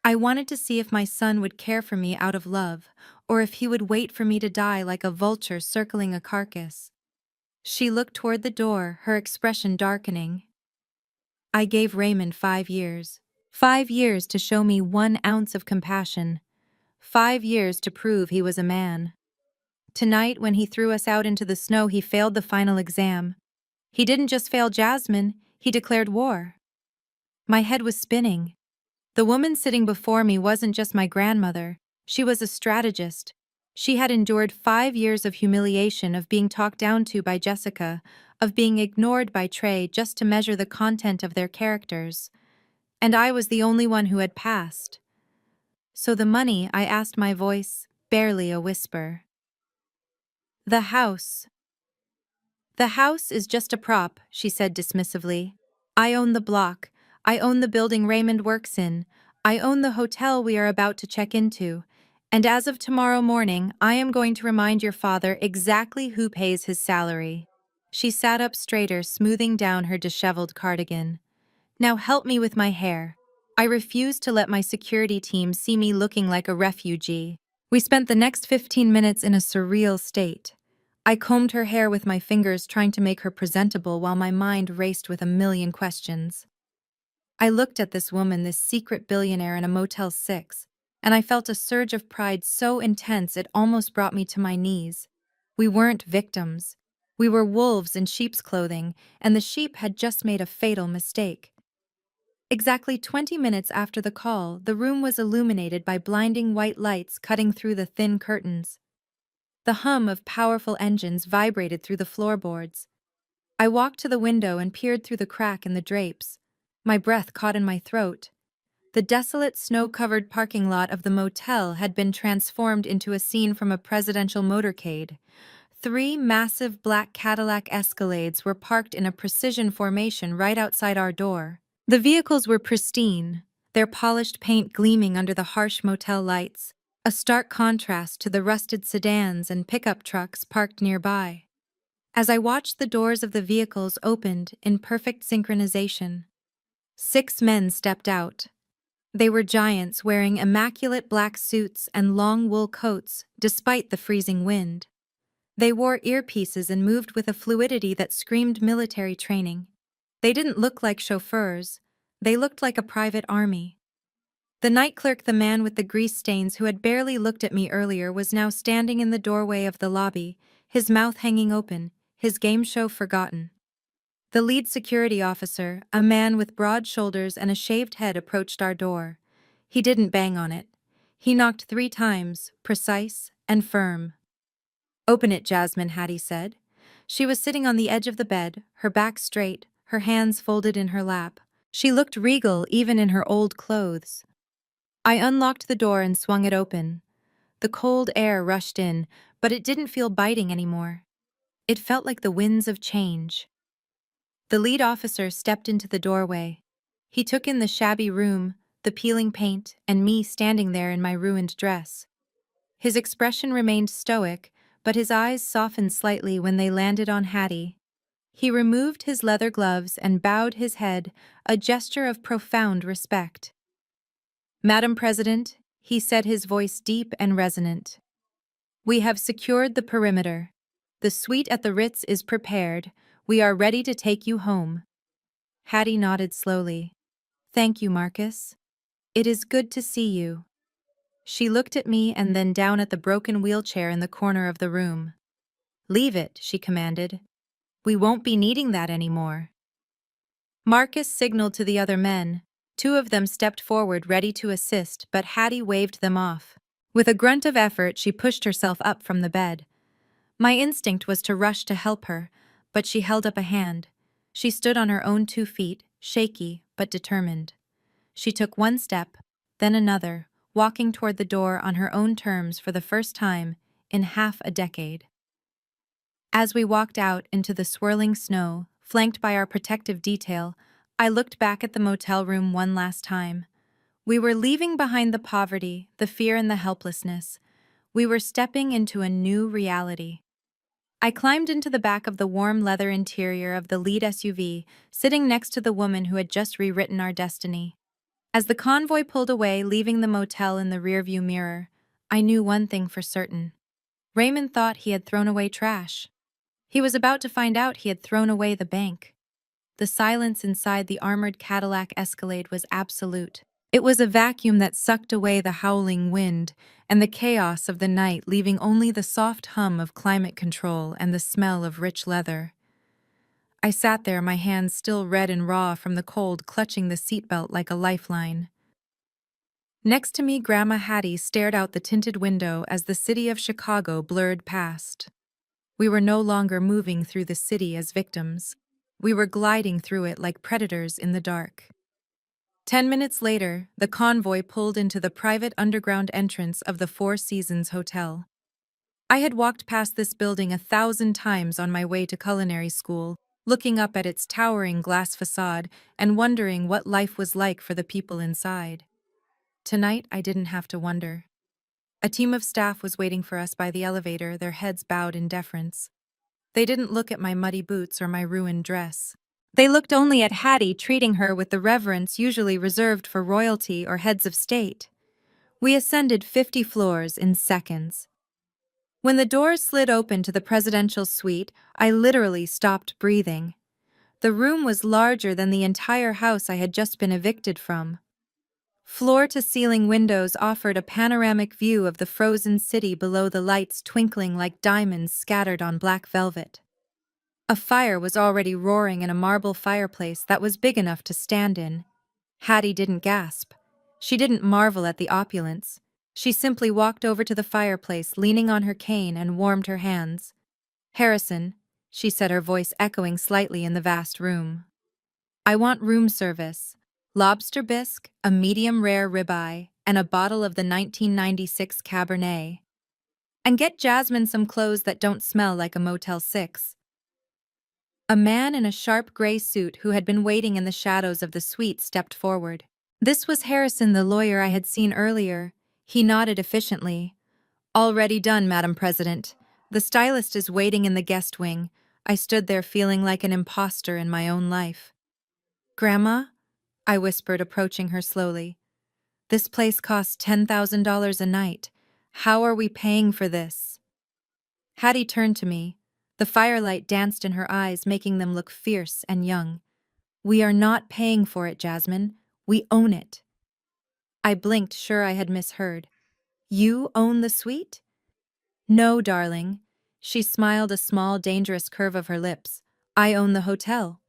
I wanted to see if my son would care for me out of love, or if he would wait for me to die like a vulture circling a carcass." She looked toward the door, her expression darkening. "I gave Raymond 5 years. 5 years to show me 1 ounce of compassion. 5 years to prove he was a man. Tonight, when he threw us out into the snow, he failed the final exam. He didn't just fail Jasmine, he declared war." My head was spinning. The woman sitting before me wasn't just my grandmother. She was a strategist. She had endured 5 years of humiliation, of being talked down to by Jessica, of being ignored by Trey just to measure the content of their characters. And I was the only one who had passed. "So the money," I asked, my voice barely a whisper. "The house." "The house is just a prop," she said dismissively. "I own the block. I own the building Raymond works in. I own the hotel we are about to check into. And as of tomorrow morning, I am going to remind your father exactly who pays his salary." She sat up straighter, smoothing down her disheveled cardigan. "Now help me with my hair. I refuse to let my security team see me looking like a refugee." We spent the next 15 minutes in a surreal state. I combed her hair with my fingers, trying to make her presentable while my mind raced with a million questions. I looked at this woman, this secret billionaire in a Motel 6, and I felt a surge of pride so intense it almost brought me to my knees. We weren't victims. We were wolves in sheep's clothing, and the sheep had just made a fatal mistake. Exactly 20 minutes after the call, the room was illuminated by blinding white lights cutting through the thin curtains. The hum of powerful engines vibrated through the floorboards. I walked to the window and peered through the crack in the drapes. My breath caught in my throat. The desolate, snow-covered parking lot of the motel had been transformed into a scene from a presidential motorcade. Three massive black Cadillac Escalades were parked in a precision formation right outside our door. The vehicles were pristine, their polished paint gleaming under the harsh motel lights, a stark contrast to the rusted sedans and pickup trucks parked nearby. As I watched the doors of the vehicles opened in perfect synchronization, 6 men stepped out. They were giants wearing immaculate black suits and long wool coats despite the freezing wind. They wore earpieces and moved with a fluidity that screamed military training. They didn't look like chauffeurs. They looked like a private army. The night clerk, the man with the grease stains who had barely looked at me earlier, was now standing in the doorway of the lobby, his mouth hanging open, his game show forgotten. The lead security officer, a man with broad shoulders and a shaved head, approached our door. He didn't bang on it. He knocked 3 times, precise and firm. "Open it, Jasmine," Hattie said. She was sitting on the edge of the bed, her back straight, her hands folded in her lap. She looked regal even in her old clothes. I unlocked the door and swung it open. The cold air rushed in, but it didn't feel biting anymore. It felt like the winds of change. The lead officer stepped into the doorway. He took in the shabby room, the peeling paint, and me standing there in my ruined dress. His expression remained stoic, but his eyes softened slightly when they landed on Hattie. He removed his leather gloves and bowed his head, a gesture of profound respect. "Madam President," he said, his voice deep and resonant, "we have secured the perimeter. The suite at the Ritz is prepared. We are ready to take you home." Hattie nodded slowly. "Thank you, Marcus. It is good to see you." She looked at me and then down at the broken wheelchair in the corner of the room. "Leave it," she commanded. "We won't be needing that anymore." Marcus signaled to the other men. 2 of them stepped forward ready to assist, but Hattie waved them off. With a grunt of effort, she pushed herself up from the bed. My instinct was to rush to help her, but she held up a hand. She stood on her own 2 feet, shaky but determined. She took 1 step, then another, walking toward the door on her own terms for the first time in half a decade. As we walked out into the swirling snow, flanked by our protective detail, I looked back at the motel room one last time. We were leaving behind the poverty, the fear, and the helplessness. We were stepping into a new reality. I climbed into the back of the warm leather interior of the lead SUV, sitting next to the woman who had just rewritten our destiny. As the convoy pulled away, leaving the motel in the rearview mirror, I knew one thing for certain. Raymond thought he had thrown away trash. He was about to find out he had thrown away the bank. The silence inside the armored Cadillac Escalade was absolute. It was a vacuum that sucked away the howling wind and the chaos of the night, leaving only the soft hum of climate control and the smell of rich leather. I sat there, my hands still red and raw from the cold, clutching the seatbelt like a lifeline. Next to me, Grandma Hattie stared out the tinted window as the city of Chicago blurred past. We were no longer moving through the city as victims. We were gliding through it like predators in the dark. 10 minutes later, the convoy pulled into the private underground entrance of the Four Seasons Hotel. I had walked past this building 1,000 times on my way to culinary school, looking up at its towering glass facade and wondering what life was like for the people inside. Tonight, I didn't have to wonder. A team of staff was waiting for us by the elevator, their heads bowed in deference. They didn't look at my muddy boots or my ruined dress. They looked only at Hattie, treating her with the reverence usually reserved for royalty or heads of state. We ascended 50 floors in seconds. When the doors slid open to the presidential suite, I literally stopped breathing. The room was larger than the entire house I had just been evicted from. Floor-to-ceiling windows offered a panoramic view of the frozen city below, the lights twinkling like diamonds scattered on black velvet. A fire was already roaring in a marble fireplace that was big enough to stand in. Hattie didn't gasp. She didn't marvel at the opulence. She simply walked over to the fireplace, leaning on her cane, and warmed her hands. "Harrison," she said, her voice echoing slightly in the vast room. I want room service. Lobster bisque, a medium rare ribeye, and a bottle of the 1996 Cabernet. And get Jasmine some clothes that don't smell like a Motel 6. A man in a sharp gray suit who had been waiting in the shadows of the suite stepped forward. This was Harrison, the lawyer I had seen earlier. He nodded efficiently. Already done, Madam President. The stylist is waiting in the guest wing. I stood there feeling like an imposter in my own life. Grandma? I whispered, approaching her slowly. This place costs $10,000 a night. How are we paying for this? Hattie turned to me. The firelight danced in her eyes, making them look fierce and young. We are not paying for it, Jasmine. We own it. I blinked, sure I had misheard. You own the suite? No, darling. She smiled, a small, dangerous curve of her lips. I own the hotel.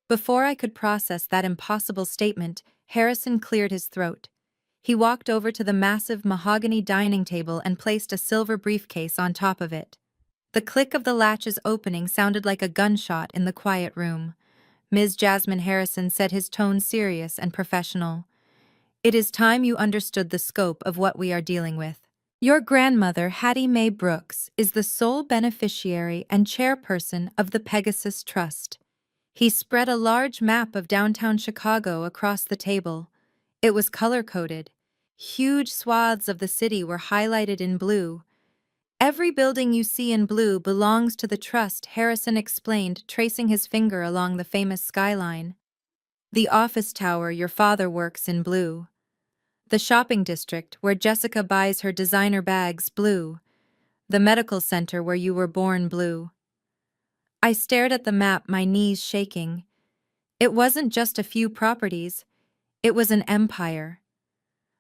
Before I could process that impossible statement, Harrison cleared his throat. He walked over to the massive mahogany dining table and placed a silver briefcase on top of it. The click of the latch's opening sounded like a gunshot in the quiet room. Ms. Jasmine Harrison said, his tone serious and professional. It is time you understood the scope of what we are dealing with. Your grandmother, Hattie Mae Brooks, is the sole beneficiary and chairperson of the Pegasus Trust. He spread a large map of downtown Chicago across the table. It was color-coded. Huge swaths of the city were highlighted in blue. Every building you see in blue belongs to the trust, Harrison explained, tracing his finger along the famous skyline. The office tower your father works in blue. The shopping district where Jessica buys her designer bags, blue. The medical center where you were born, blue. I stared at the map, my knees shaking. It wasn't just a few properties. It was an empire.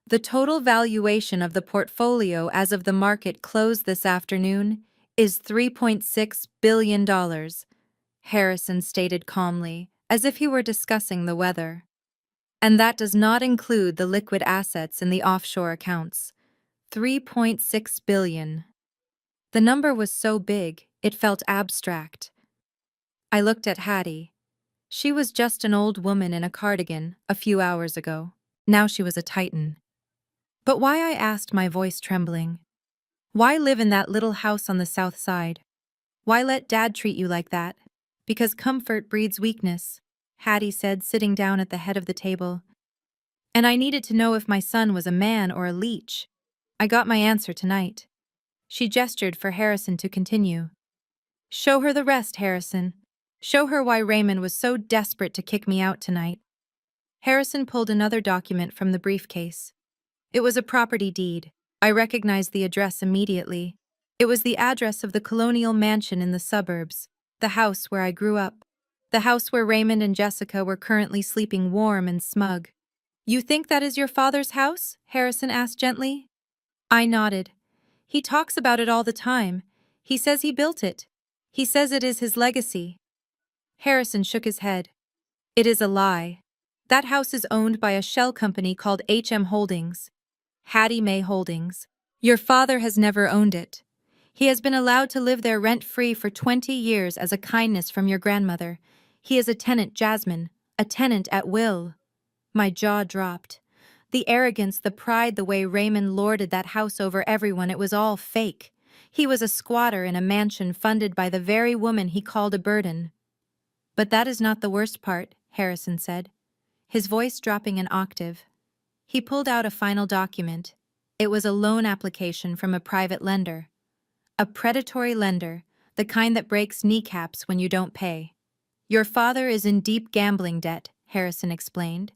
The total valuation of the portfolio as of the market close this afternoon is $3.6 billion, Harrison stated calmly, as if he were discussing the weather. And that does not include the liquid assets in the offshore accounts. $3.6 billion. The number was so big, it felt abstract. I looked at Hattie. She was just an old woman in a cardigan a few hours ago. Now she was a titan. But why, I asked, my voice trembling. Why live in that little house on the south side? Why let Dad treat you like that? Because comfort breeds weakness, Hattie said, sitting down at the head of the table. And I needed to know if my son was a man or a leech. I got my answer tonight. She gestured for Harrison to continue. Show her the rest, Harrison. Show her why Raymond was so desperate to kick me out tonight. Harrison pulled another document from the briefcase. It was a property deed. I recognized the address immediately. It was the address of the colonial mansion in the suburbs, the house where I grew up, the house where Raymond and Jessica were currently sleeping warm and smug. You think that is your father's house? Harrison asked gently. I nodded. He talks about it all the time. He says he built it. He says it is his legacy. Harrison shook his head. It is a lie. That house is owned by a shell company called HM Holdings. Hattie Mae Holdings. Your father has never owned it. He has been allowed to live there rent-free for 20 years as a kindness from your grandmother. He is a tenant, Jasmine, a tenant at will. My jaw dropped. The arrogance, the pride, the way Raymond lorded that house over everyone, it was all fake. He was a squatter in a mansion funded by the very woman he called a burden. But that is not the worst part, Harrison said, his voice dropping an octave. He pulled out a final document. It was a loan application from a private lender. A predatory lender, the kind that breaks kneecaps when you don't pay. Your father is in deep gambling debt, Harrison explained.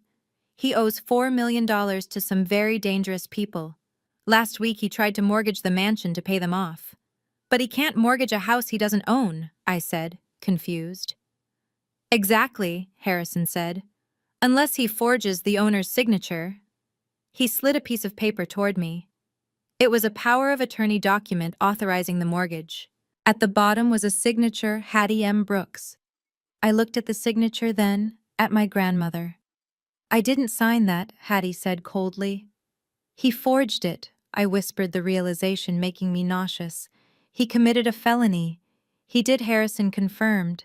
He owes $4 million to some very dangerous people. Last week he tried to mortgage the mansion to pay them off. But he can't mortgage a house he doesn't own, I said, confused. Exactly, Harrison said. Unless he forges the owner's signature. He slid a piece of paper toward me. It was a power of attorney document authorizing the mortgage. At the bottom was a signature, Hattie M. Brooks. I looked at the signature, then at my grandmother. I didn't sign that, Hattie said coldly. He forged it, I whispered, the realization making me nauseous. He committed a felony. He did, Harrison confirmed.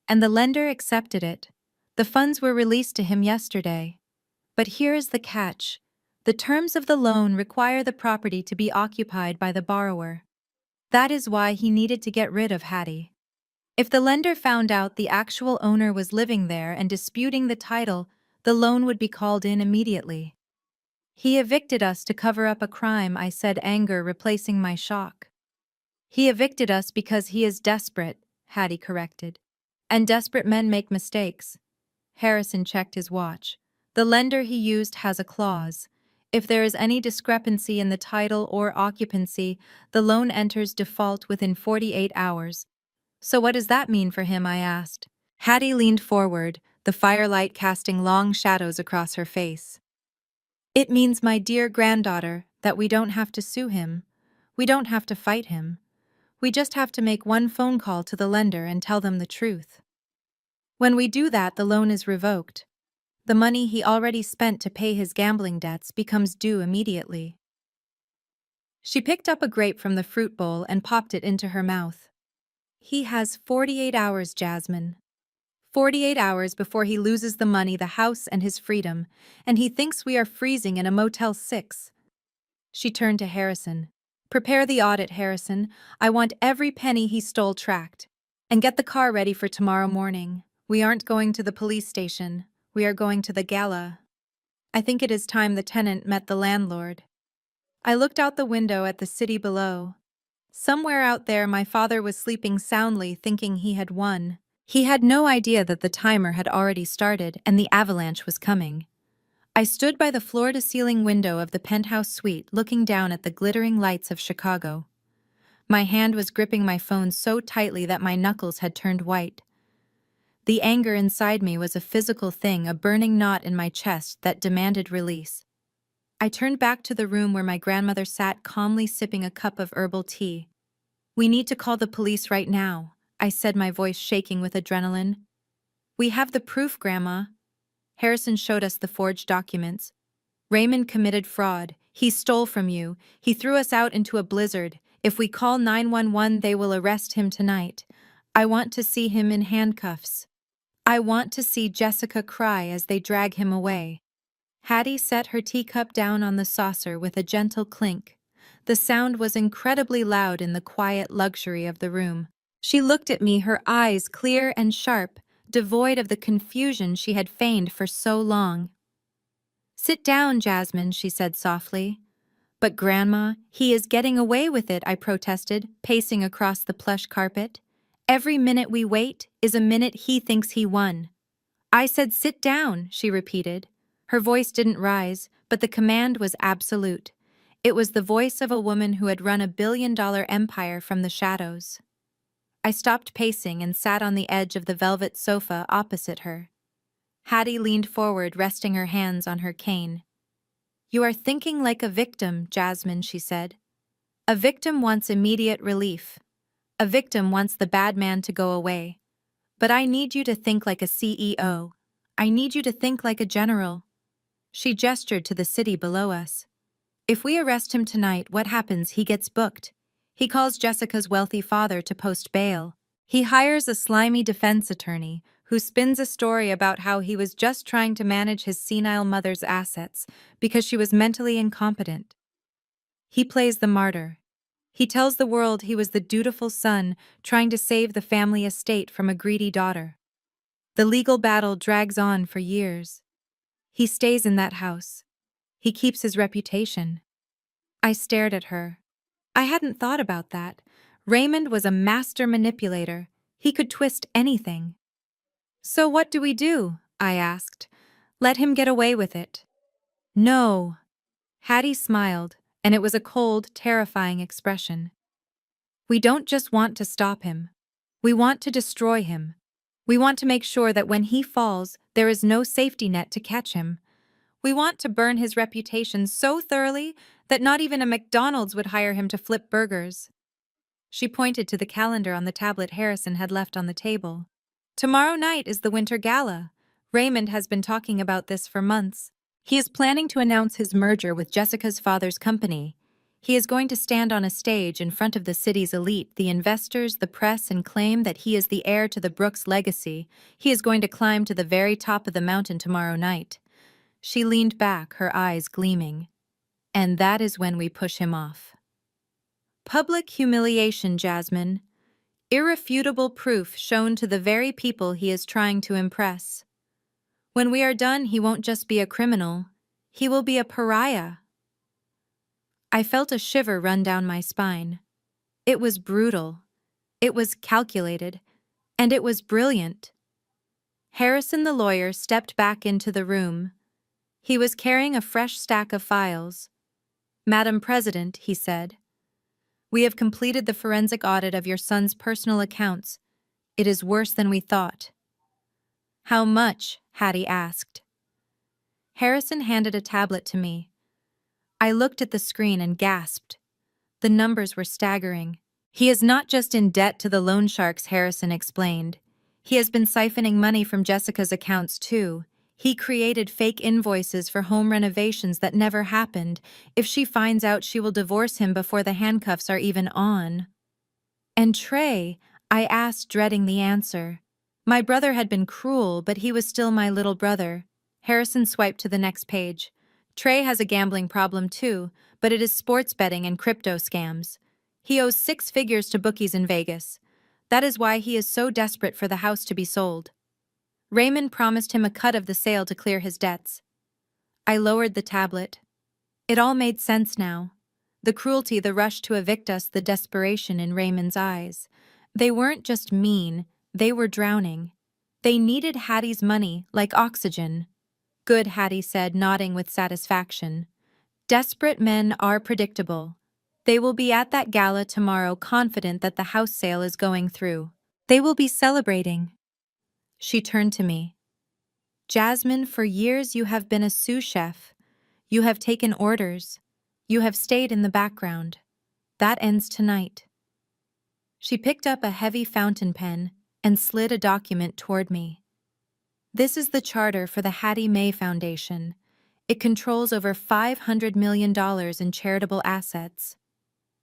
And the lender accepted it. The funds were released to him yesterday. But here is the catch. The terms of the loan require the property to be occupied by the borrower. That is why he needed to get rid of Hattie. If the lender found out the actual owner was living there and disputing the title, the loan would be called in immediately. He evicted us to cover up a crime, I said, anger replacing my shock. He evicted us because he is desperate, Hattie corrected. And desperate men make mistakes. Harrison checked his watch. The lender he used has a clause. If there is any discrepancy in the title or occupancy, the loan enters default within 48 hours. So what does that mean for him, I asked. Hattie leaned forward, the firelight casting long shadows across her face. It means, my dear granddaughter, that we don't have to sue him. We don't have to fight him. We just have to make one phone call to the lender and tell them the truth. When we do that, the loan is revoked. The money he already spent to pay his gambling debts becomes due immediately. She picked up a grape from the fruit bowl and popped it into her mouth. He has 48 hours, Jasmine. 48 hours before he loses the money, the house, and his freedom, and he thinks we are freezing in a Motel 6. She turned to Harrison. Prepare the audit, Harrison. I want every penny he stole tracked. And get the car ready for tomorrow morning. We aren't going to the police station. We are going to the gala. I think it is time the tenant met the landlord. I looked out the window at the city below. Somewhere out there, my father was sleeping soundly, thinking he had won. He had no idea that the timer had already started and the avalanche was coming. I stood by the floor-to-ceiling window of the penthouse suite, looking down at the glittering lights of Chicago. My hand was gripping my phone so tightly that my knuckles had turned white. The anger inside me was a physical thing, a burning knot in my chest that demanded release. I turned back to the room where my grandmother sat calmly sipping a cup of herbal tea. We need to call the police right now, I said, my voice shaking with adrenaline. We have the proof, Grandma. Harrison showed us the forged documents. Raymond committed fraud. He stole from you. He threw us out into a blizzard. If we call 911, they will arrest him tonight. I want to see him in handcuffs. I want to see Jessica cry as they drag him away. Hattie set her teacup down on the saucer with a gentle clink. The sound was incredibly loud in the quiet luxury of the room. She looked at me, her eyes clear and sharp, devoid of the confusion she had feigned for so long. Sit down, Jasmine, she said softly. But Grandma, he is getting away with it, I protested, pacing across the plush carpet. Every minute we wait is a minute he thinks he won. I said sit down, she repeated. Her voice didn't rise, but the command was absolute. It was the voice of a woman who had run a billion-dollar empire from the shadows. I stopped pacing and sat on the edge of the velvet sofa opposite her. Hattie leaned forward, resting her hands on her cane. You are thinking like a victim, Jasmine, she said. A victim wants immediate relief. A victim wants the bad man to go away. But I need you to think like a CEO. I need you to think like a general. She gestured to the city below us. If we arrest him tonight, what happens? He gets booked. He calls Jessica's wealthy father to post bail. He hires a slimy defense attorney who spins a story about how he was just trying to manage his senile mother's assets because she was mentally incompetent. He plays the martyr. He tells the world he was the dutiful son trying to save the family estate from a greedy daughter. The legal battle drags on for years. He stays in that house. He keeps his reputation. I stared at her. I hadn't thought about that. Raymond was a master manipulator. He could twist anything. So what do we do? I asked. Let him get away with it. No. Hattie smiled, and it was a cold, terrifying expression. We don't just want to stop him. We want to destroy him. We want to make sure that when he falls, there is no safety net to catch him. We want to burn his reputation so thoroughly that not even a McDonald's would hire him to flip burgers. She pointed to the calendar on the tablet Harrison had left on the table. Tomorrow night is the Winter Gala. Raymond has been talking about this for months. He is planning to announce his merger with Jessica's father's company. He is going to stand on a stage in front of the city's elite, the investors, the press, and claim that he is the heir to the Brooks legacy. He is going to climb to the very top of the mountain tomorrow night. She leaned back, her eyes gleaming. And that is when we push him off. Public humiliation, Jasmine. Irrefutable proof shown to the very people he is trying to impress. When we are done, he won't just be a criminal. He will be a pariah. I felt a shiver run down my spine. It was brutal. It was calculated. And it was brilliant. Harrison the lawyer stepped back into the room. He was carrying a fresh stack of files. "Madam President," he said, "we have completed the forensic audit of your son's personal accounts. It is worse than we thought." "How much?" Hattie asked. Harrison handed a tablet to me. I looked at the screen and gasped. The numbers were staggering. "He is not just in debt to the loan sharks," Harrison explained. "He has been siphoning money from Jessica's accounts, too. He created fake invoices for home renovations that never happened. If she finds out, she will divorce him before the handcuffs are even on." "And Trey?" I asked, dreading the answer. My brother had been cruel, but he was still my little brother. Harrison swiped to the next page. "Trey has a gambling problem too, but it is sports betting and crypto scams. He owes 6 figures to bookies in Vegas. That is why he is so desperate for the house to be sold. Raymond promised him a cut of the sale to clear his debts." I lowered the tablet. It all made sense now. The cruelty, the rush to evict us, the desperation in Raymond's eyes. They weren't just mean, they were drowning. They needed Hattie's money like oxygen. "Good," Hattie said, nodding with satisfaction. "Desperate men are predictable. They will be at that gala tomorrow, confident that the house sale is going through. They will be celebrating." She turned to me. "Jasmine, for years you have been a sous chef. You have taken orders. You have stayed in the background. That ends tonight." She picked up a heavy fountain pen and slid a document toward me. "This is the charter for the Hattie Mae Foundation. It controls over $500 million in charitable assets.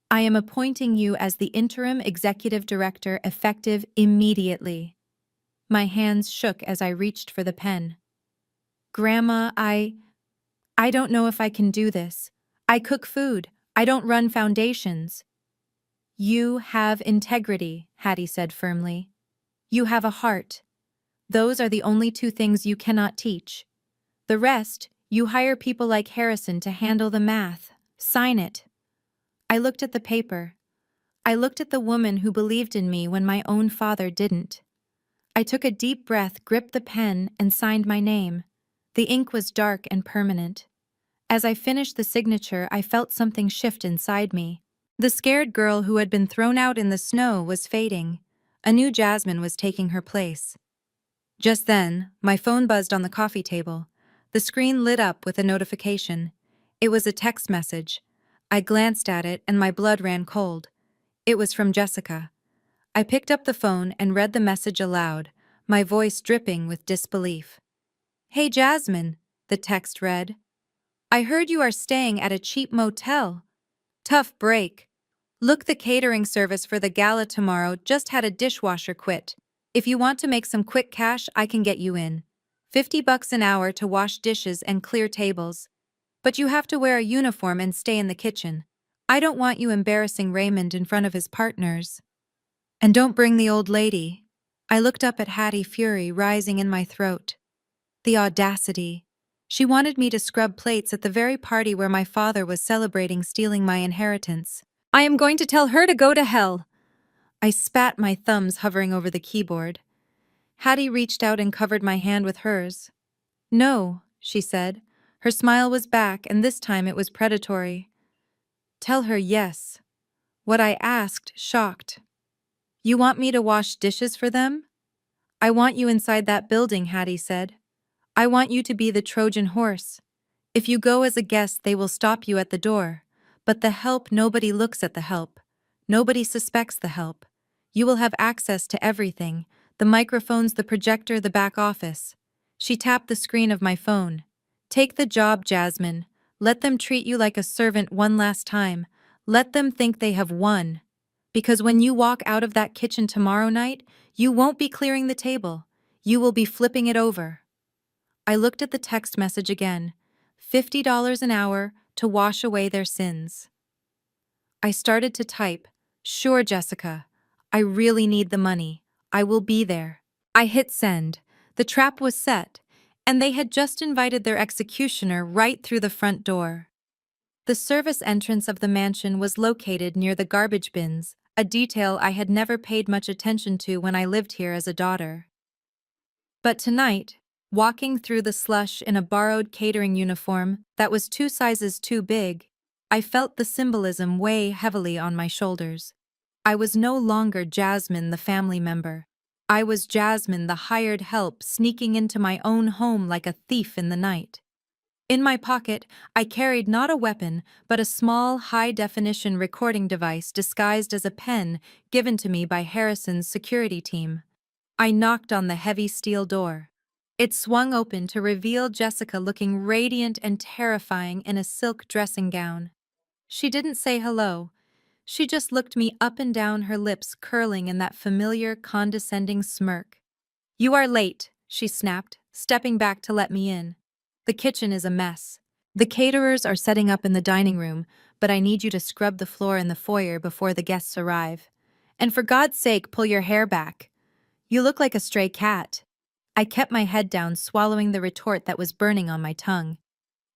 I am appointing you as the interim executive director effective immediately." My hands shook as I reached for the pen. "Grandma, I don't know if I can do this. I cook food. I don't run foundations." "You have integrity," Hattie said firmly. "You have a heart. Those are the only 2 things you cannot teach. The rest, you hire people like Harrison to handle the math. Sign it." I looked at the paper. I looked at the woman who believed in me when my own father didn't. I took a deep breath, gripped the pen, and signed my name. The ink was dark and permanent. As I finished the signature, I felt something shift inside me. The scared girl who had been thrown out in the snow was fading. A new Jasmine was taking her place. Just then, my phone buzzed on the coffee table. The screen lit up with a notification. It was a text message. I glanced at it and my blood ran cold. It was from Jessica. I picked up the phone and read the message aloud, my voice dripping with disbelief. "Hey Jasmine," the text read. "I heard you are staying at a cheap motel. Tough break. Look, the catering service for the gala tomorrow just had a dishwasher quit. If you want to make some quick cash, I can get you in. $50 an hour to wash dishes and clear tables. But you have to wear a uniform and stay in the kitchen. I don't want you embarrassing Raymond in front of his partners. And don't bring the old lady." I looked up at Hattie, fury rising in my throat. The audacity. She wanted me to scrub plates at the very party where my father was celebrating stealing my inheritance. "I am going to tell her to go to hell." I spat, my thumbs hovering over the keyboard. Hattie reached out and covered my hand with hers. "No," she said. Her smile was back, and this time it was predatory. "Tell her yes." What I asked, shocked. "You want me to wash dishes for them?" "I want you inside that building," Hattie said. "I want you to be the Trojan horse. If you go as a guest, they will stop you at the door. But the help, nobody looks at the help. Nobody suspects the help. You will have access to everything, the microphones, the projector, the back office." She tapped the screen of my phone. "Take the job, Jasmine. Let them treat you like a servant one last time. Let them think they have won. Because when you walk out of that kitchen tomorrow night, you won't be clearing the table. You will be flipping it over. I looked at the text message again. $50 an hour to wash away their sins. I started to type, "Sure, Jessica. I really need the money. I will be there." I hit send. The trap was set, and they had just invited their executioner right through the front door. The service entrance of the mansion was located near the garbage bins, a detail I had never paid much attention to when I lived here as a daughter. But tonight, walking through the slush in a borrowed catering uniform that was 2 sizes too big, I felt the symbolism weigh heavily on my shoulders. I was no longer Jasmine, the family member. I was Jasmine, the hired help, sneaking into my own home like a thief in the night. In my pocket, I carried not a weapon, but a small, high-definition recording device disguised as a pen given to me by Harrison's security team. I knocked on the heavy steel door. It swung open to reveal Jessica looking radiant and terrifying in a silk dressing gown. She didn't say hello. She just looked me up and down, her lips curling in that familiar, condescending smirk. "You are late," she snapped, stepping back to let me in. "The kitchen is a mess. The caterers are setting up in the dining room, but I need you to scrub the floor in the foyer before the guests arrive. And for God's sake, pull your hair back. You look like a stray cat." I kept my head down, swallowing the retort that was burning on my tongue.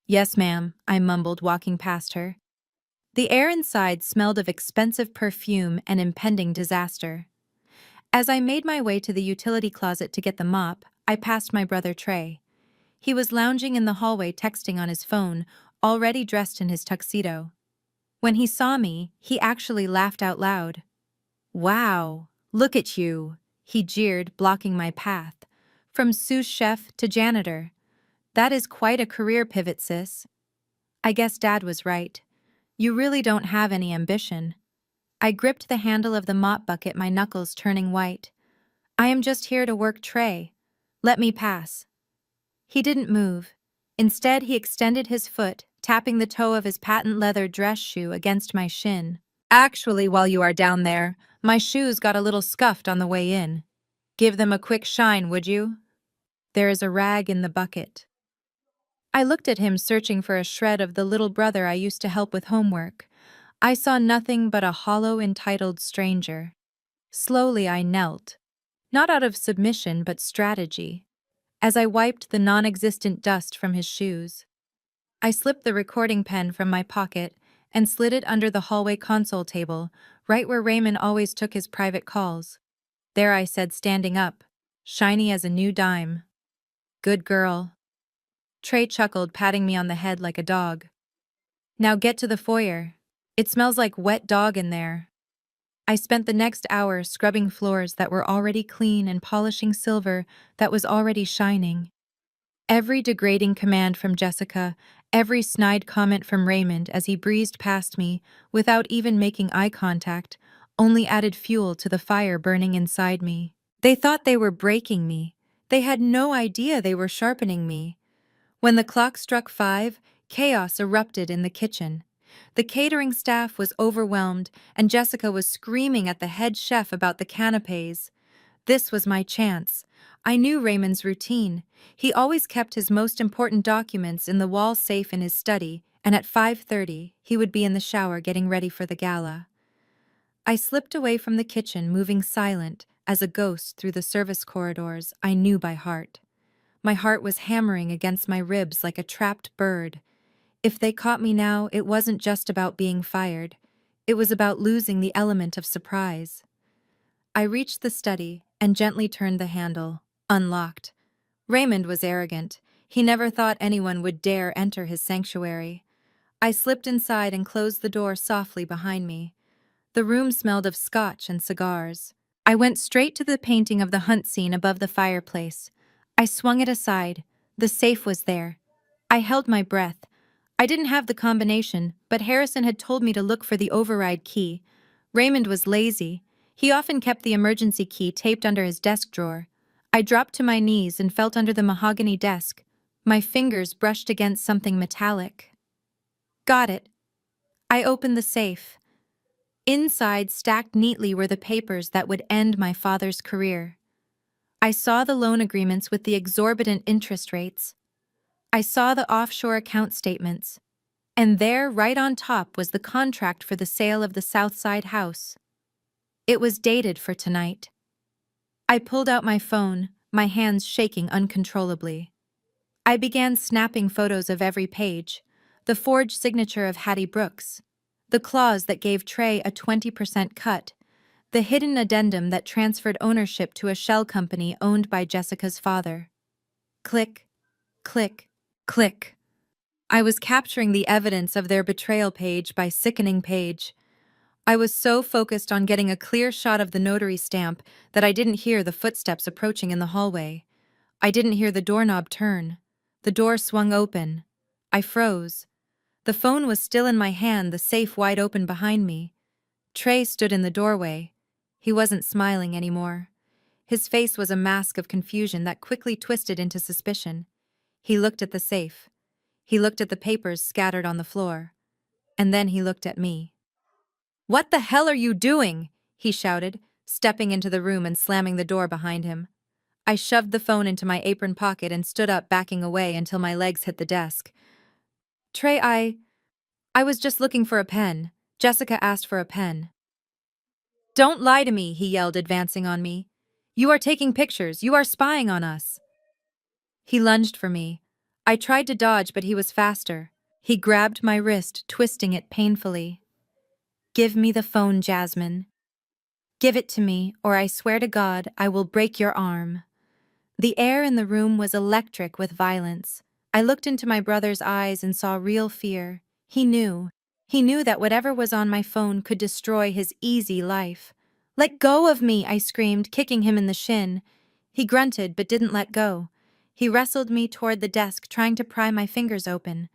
"Yes, ma'am," I mumbled, walking past her. The air inside smelled of expensive perfume and impending disaster. As I made my way to the utility closet to get the mop, I passed my brother Trey. He was lounging in the hallway texting on his phone, already dressed in his tuxedo. When he saw me, he actually laughed out loud. "Wow, look at you," he jeered, blocking my path. "From sous chef to janitor. That is quite a career pivot, sis." I guess Dad was right. You really don't have any ambition. I gripped the handle of the mop bucket, my knuckles turning white. "I am just here to work, Trey. Let me pass." He didn't move. Instead, he extended his foot, tapping the toe of his patent leather dress shoe against my shin. "Actually, while you are down there, my shoes got a little scuffed on the way in. Give them a quick shine, would you? There is a rag in the bucket." I looked at him, searching for a shred of the little brother I used to help with homework. I saw nothing but a hollow, entitled stranger. Slowly I knelt, not out of submission but strategy, as I wiped the non-existent dust from his shoes. I slipped the recording pen from my pocket and slid it under the hallway console table, right where Raymond always took his private calls. There I said, standing up, shiny as a new dime. "Good girl." Trey chuckled, patting me on the head like a dog. "Now get to the foyer. It smells like wet dog in there." I spent the next hour scrubbing floors that were already clean and polishing silver that was already shining. Every degrading command from Jessica, every snide comment from Raymond as he breezed past me without even making eye contact, only added fuel to the fire burning inside me. They thought they were breaking me. They had no idea they were sharpening me. When the clock struck 5, chaos erupted in the kitchen. The catering staff was overwhelmed, and Jessica was screaming at the head chef about the canapes. This was my chance. I knew Raymond's routine. He always kept his most important documents in the wall safe in his study, and at 5:30, he would be in the shower getting ready for the gala. I slipped away from the kitchen, moving silent as a ghost through the service corridors I knew by heart. My heart was hammering against my ribs like a trapped bird. If they caught me now, it wasn't just about being fired. It was about losing the element of surprise. I reached the study and gently turned the handle, unlocked. Raymond was arrogant. He never thought anyone would dare enter his sanctuary. I slipped inside and closed the door softly behind me. The room smelled of scotch and cigars. I went straight to the painting of the hunt scene above the fireplace. I swung it aside. The safe was there. I held my breath. I didn't have the combination, but Harrison had told me to look for the override key. Raymond was lazy. He often kept the emergency key taped under his desk drawer. I dropped to my knees and felt under the mahogany desk. My fingers brushed against something metallic. Got it. I opened the safe. Inside, stacked neatly, were the papers that would end my father's career. I saw the loan agreements with the exorbitant interest rates. I saw the offshore account statements. And there, right on top, was the contract for the sale of the Southside house. It was dated for tonight. I pulled out my phone, my hands shaking uncontrollably. I began snapping photos of every page, the forged signature of Hattie Brooks, the clause that gave Trey a 20% cut, the hidden addendum that transferred ownership to a shell company owned by Jessica's father. Click, click, click. I was capturing the evidence of their betrayal page by sickening page. I was so focused on getting a clear shot of the notary stamp that I didn't hear the footsteps approaching in the hallway. I didn't hear the doorknob turn. The door swung open. I froze. The phone was still in my hand, the safe wide open behind me. Trey stood in the doorway. He wasn't smiling anymore. His face was a mask of confusion that quickly twisted into suspicion. He looked at the safe. He looked at the papers scattered on the floor. And then he looked at me. "What the hell are you doing?" he shouted, stepping into the room and slamming the door behind him. I shoved the phone into my apron pocket and stood up, backing away until my legs hit the desk. "Trey, I was just looking for a pen. Jessica asked for a pen." "Don't lie to me," he yelled, advancing on me. "You are taking pictures. You are spying on us." He lunged for me. I tried to dodge, but he was faster. He grabbed my wrist, twisting it painfully. "Give me the phone, Jasmine. Give it to me, or I swear to God I will break your arm." The air in the room was electric with violence. I looked into my brother's eyes and saw real fear. He knew. He knew that whatever was on my phone could destroy his easy life. "Let go of me," I screamed, kicking him in the shin. He grunted but didn't let go. He wrestled me toward the desk, trying to pry my fingers open.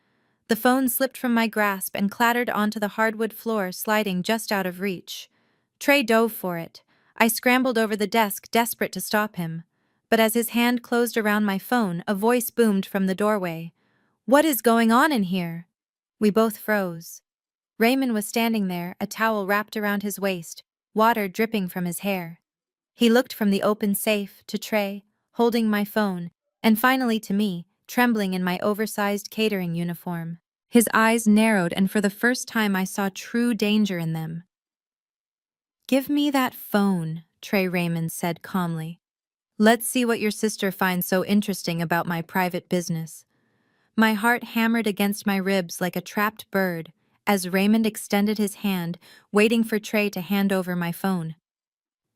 The phone slipped from my grasp and clattered onto the hardwood floor, sliding just out of reach. Trey dove for it. I scrambled over the desk, desperate to stop him. But as his hand closed around my phone, a voice boomed from the doorway. "What is going on in here?" We both froze. Raymond was standing there, a towel wrapped around his waist, water dripping from his hair. He looked from the open safe to Trey, holding my phone, and finally to me, trembling in my oversized catering uniform. His eyes narrowed, and for the first time I saw true danger in them. "Give me that phone," Trey Raymond said calmly. "Let's see what your sister finds so interesting about my private business." My heart hammered against my ribs like a trapped bird as Raymond extended his hand, waiting for Trey to hand over my phone.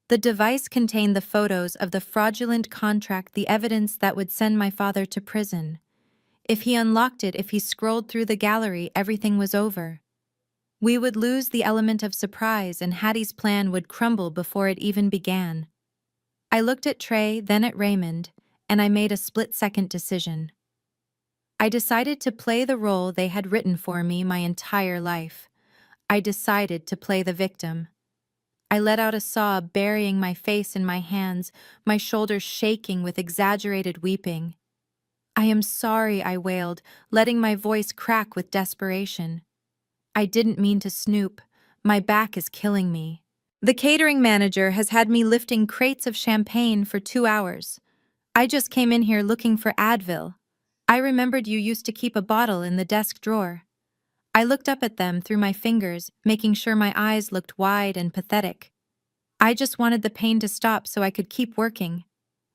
The device contained the photos of the fraudulent contract, the evidence that would send my father to prison. If he unlocked it, if he scrolled through the gallery, everything was over. We would lose the element of surprise, and Hattie's plan would crumble before it even began. I looked at Trey, then at Raymond, and I made a split-second decision. I decided to play the role they had written for me my entire life. I decided to play the victim. I let out a sob, burying my face in my hands, my shoulders shaking with exaggerated weeping. "I am sorry," I wailed, letting my voice crack with desperation. "I didn't mean to snoop. My back is killing me. The catering manager has had me lifting crates of champagne for 2 hours. I just came in here looking for Advil. I remembered you used to keep a bottle in the desk drawer." I looked up at them through my fingers, making sure my eyes looked wide and pathetic. "I just wanted the pain to stop so I could keep working.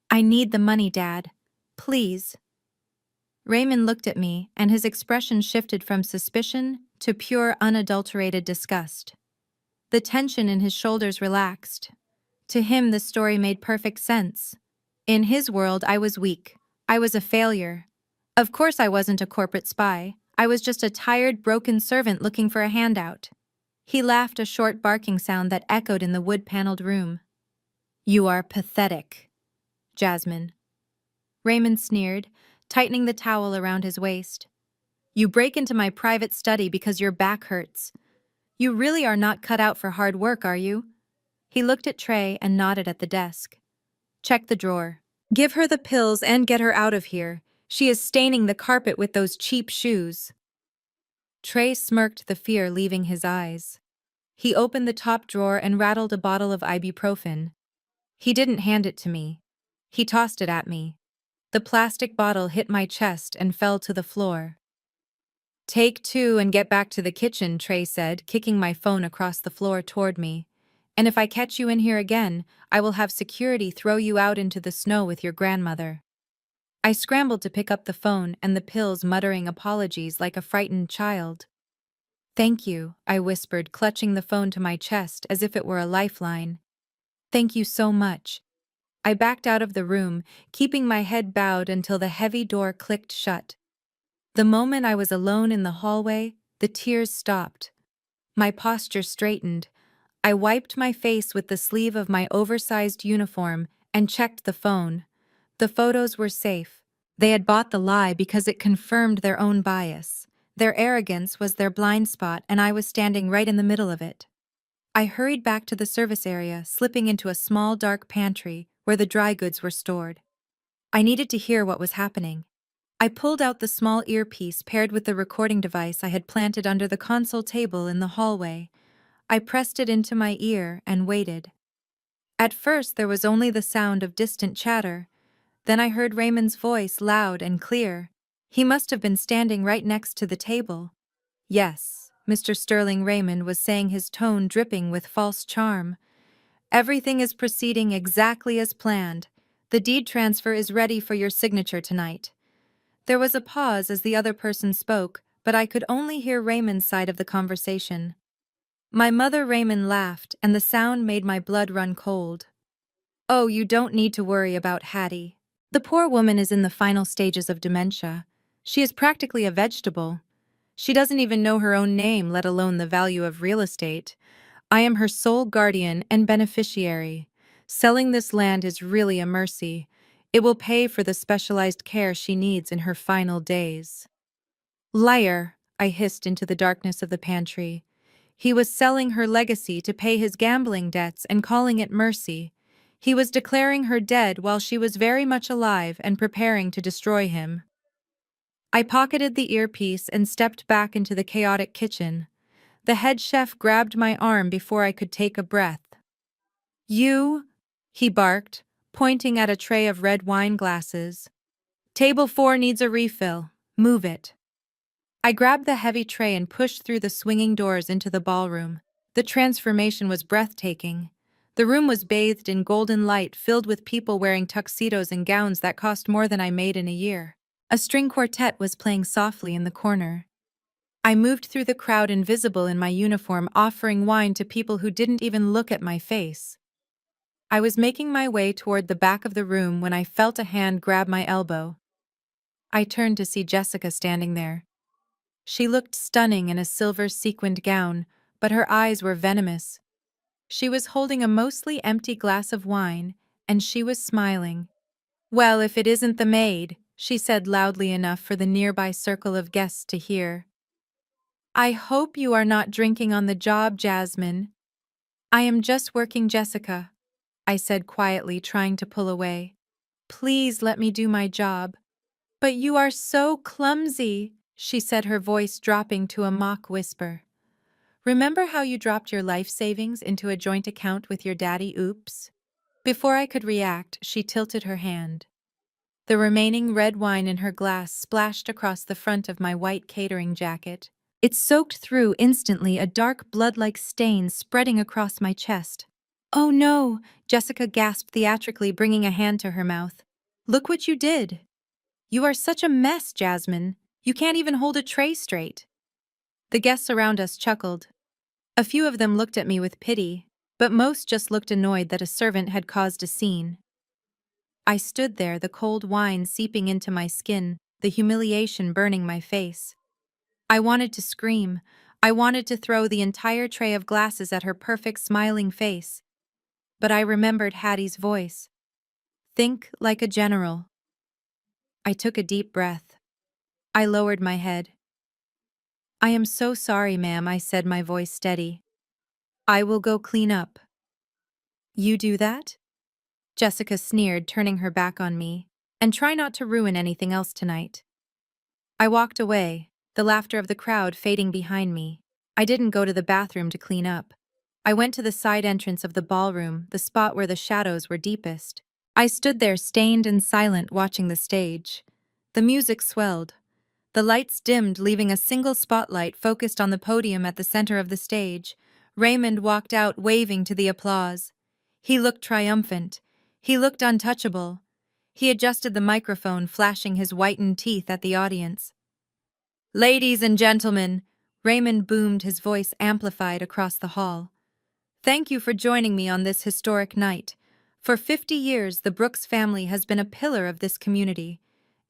I need the money, Dad. Please." Raymond looked at me, and his expression shifted from suspicion to pure, unadulterated disgust. The tension in his shoulders relaxed. To him, the story made perfect sense. In his world, I was weak. I was a failure. Of course I wasn't a corporate spy. I was just a tired, broken servant looking for a handout. He laughed, a short barking sound that echoed in the wood-paneled room. "You are pathetic, Jasmine." Raymond sneered, tightening the towel around his waist. "You break into my private study because your back hurts. You really are not cut out for hard work, are you?" He looked at Trey and nodded at the desk. "Check the drawer. Give her the pills and get her out of here. She is staining the carpet with those cheap shoes." Trey smirked, the fear leaving his eyes. He opened the top drawer and rattled a bottle of ibuprofen. He didn't hand it to me. He tossed it at me. The plastic bottle hit my chest and fell to the floor. "Take two and get back to the kitchen," Trey said, kicking my phone across the floor toward me. "And if I catch you in here again, I will have security throw you out into the snow with your grandmother." I scrambled to pick up the phone and the pills, muttering apologies like a frightened child. "Thank you," I whispered, clutching the phone to my chest as if it were a lifeline. "Thank you so much." I backed out of the room, keeping my head bowed until the heavy door clicked shut. The moment I was alone in the hallway, the tears stopped. My posture straightened. I wiped my face with the sleeve of my oversized uniform and checked the phone. The photos were safe. They had bought the lie because it confirmed their own bias. Their arrogance was their blind spot, and I was standing right in the middle of it. I hurried back to the service area, slipping into a small dark pantry where the dry goods were stored. I needed to hear what was happening. I pulled out the small earpiece paired with the recording device I had planted under the console table in the hallway. I pressed it into my ear and waited. At first there was only the sound of distant chatter. Then I heard Raymond's voice loud and clear. He must have been standing right next to the table. "Yes," Mr. Sterling Raymond was saying, his tone dripping with false charm. "Everything is proceeding exactly as planned. The deed transfer is ready for your signature tonight." There was a pause as the other person spoke, but I could only hear Raymond's side of the conversation. "My mother," Raymond laughed, and the sound made my blood run cold. "Oh, you don't need to worry about Hattie. The poor woman is in the final stages of dementia. She is practically a vegetable. She doesn't even know her own name, let alone the value of real estate. I am her sole guardian and beneficiary. Selling this land is really a mercy. It will pay for the specialized care she needs in her final days." "Liar," I hissed into the darkness of the pantry. He was selling her legacy to pay his gambling debts and calling it mercy. He was declaring her dead while she was very much alive and preparing to destroy him. I pocketed the earpiece and stepped back into the chaotic kitchen. The head chef grabbed my arm before I could take a breath. "You," he barked, pointing at a tray of red wine glasses. "Table 4 needs a refill. Move it." I grabbed the heavy tray and pushed through the swinging doors into the ballroom. The transformation was breathtaking. The room was bathed in golden light, filled with people wearing tuxedos and gowns that cost more than I made in a year. A string quartet was playing softly in the corner. I moved through the crowd, invisible in my uniform, offering wine to people who didn't even look at my face. I was making my way toward the back of the room when I felt a hand grab my elbow. I turned to see Jessica standing there. She looked stunning in a silver sequined gown, but her eyes were venomous. She was holding a mostly empty glass of wine, and she was smiling. "Well, if it isn't the maid," she said loudly enough for the nearby circle of guests to hear. "I hope you are not drinking on the job, Jasmine." "I am just working, Jessica," I said quietly, trying to pull away. "Please let me do my job." "But you are so clumsy," she said, her voice dropping to a mock whisper. "Remember how you dropped your life savings into a joint account with your daddy? Oops." Before I could react, she tilted her hand. The remaining red wine in her glass splashed across the front of my white catering jacket. It soaked through instantly, a dark blood-like stain spreading across my chest. "Oh no," Jessica gasped theatrically, bringing a hand to her mouth. "Look what you did. You are such a mess, Jasmine. You can't even hold a tray straight." The guests around us chuckled. A few of them looked at me with pity, but most just looked annoyed that a servant had caused a scene. I stood there, the cold wine seeping into my skin, the humiliation burning my face. I wanted to scream. I wanted to throw the entire tray of glasses at her perfect smiling face. But I remembered Hattie's voice. "Think like a general." I took a deep breath. I lowered my head. "I am so sorry, ma'am," I said, my voice steady. "I will go clean up." "You do that?" Jessica sneered, turning her back on me. "And try not to ruin anything else tonight." I walked away, the laughter of the crowd fading behind me. I didn't go to the bathroom to clean up. I went to the side entrance of the ballroom, the spot where the shadows were deepest. I stood there stained and silent watching the stage. The music swelled. The lights dimmed, leaving a single spotlight focused on the podium at the center of the stage. Raymond walked out waving to the applause. He looked triumphant. He looked untouchable. He adjusted the microphone, flashing his whitened teeth at the audience. "Ladies and gentlemen," Raymond boomed, his voice amplified across the hall. "Thank you for joining me on this historic night. For 50 years, the Brooks family has been a pillar of this community.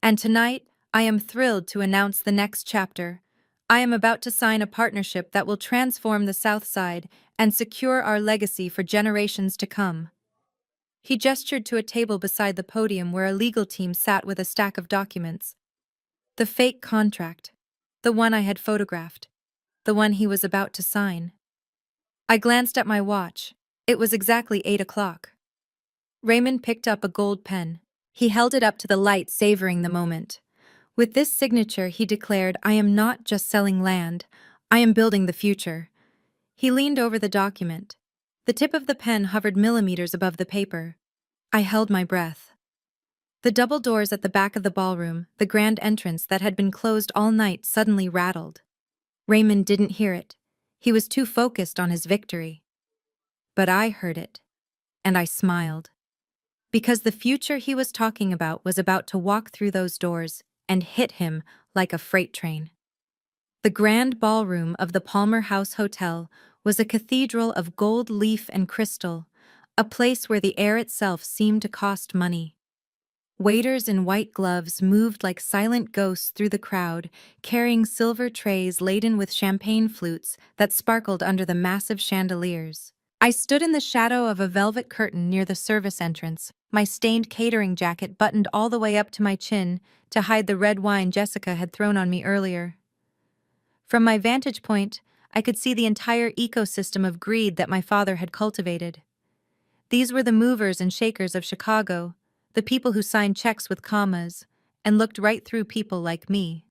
And tonight, I am thrilled to announce the next chapter. I am about to sign a partnership that will transform the South Side and secure our legacy for generations to come." He gestured to a table beside the podium where a legal team sat with a stack of documents. The fake contract. The one I had photographed. The one he was about to sign. I glanced at my watch. It was exactly 8 o'clock. Raymond picked up a gold pen. He held it up to the light, savoring the moment. With this signature, he declared, "I am not just selling land. I am building the future." He leaned over the document. The tip of the pen hovered millimeters above the paper. I held my breath. The double doors at the back of the ballroom, the grand entrance that had been closed all night, suddenly rattled. Raymond didn't hear it. He was too focused on his victory. But I heard it, and I smiled. Because the future he was talking about was about to walk through those doors and hit him like a freight train. The grand ballroom of the Palmer House Hotel was a cathedral of gold leaf and crystal, a place where the air itself seemed to cost money. Waiters in white gloves moved like silent ghosts through the crowd, carrying silver trays laden with champagne flutes that sparkled under the massive chandeliers. I stood in the shadow of a velvet curtain near the service entrance, my stained catering jacket buttoned all the way up to my chin to hide the red wine Jessica had thrown on me earlier. From my vantage point, I could see the entire ecosystem of greed that my father had cultivated. These were the movers and shakers of Chicago, the people who signed checks with commas and looked right through people like me.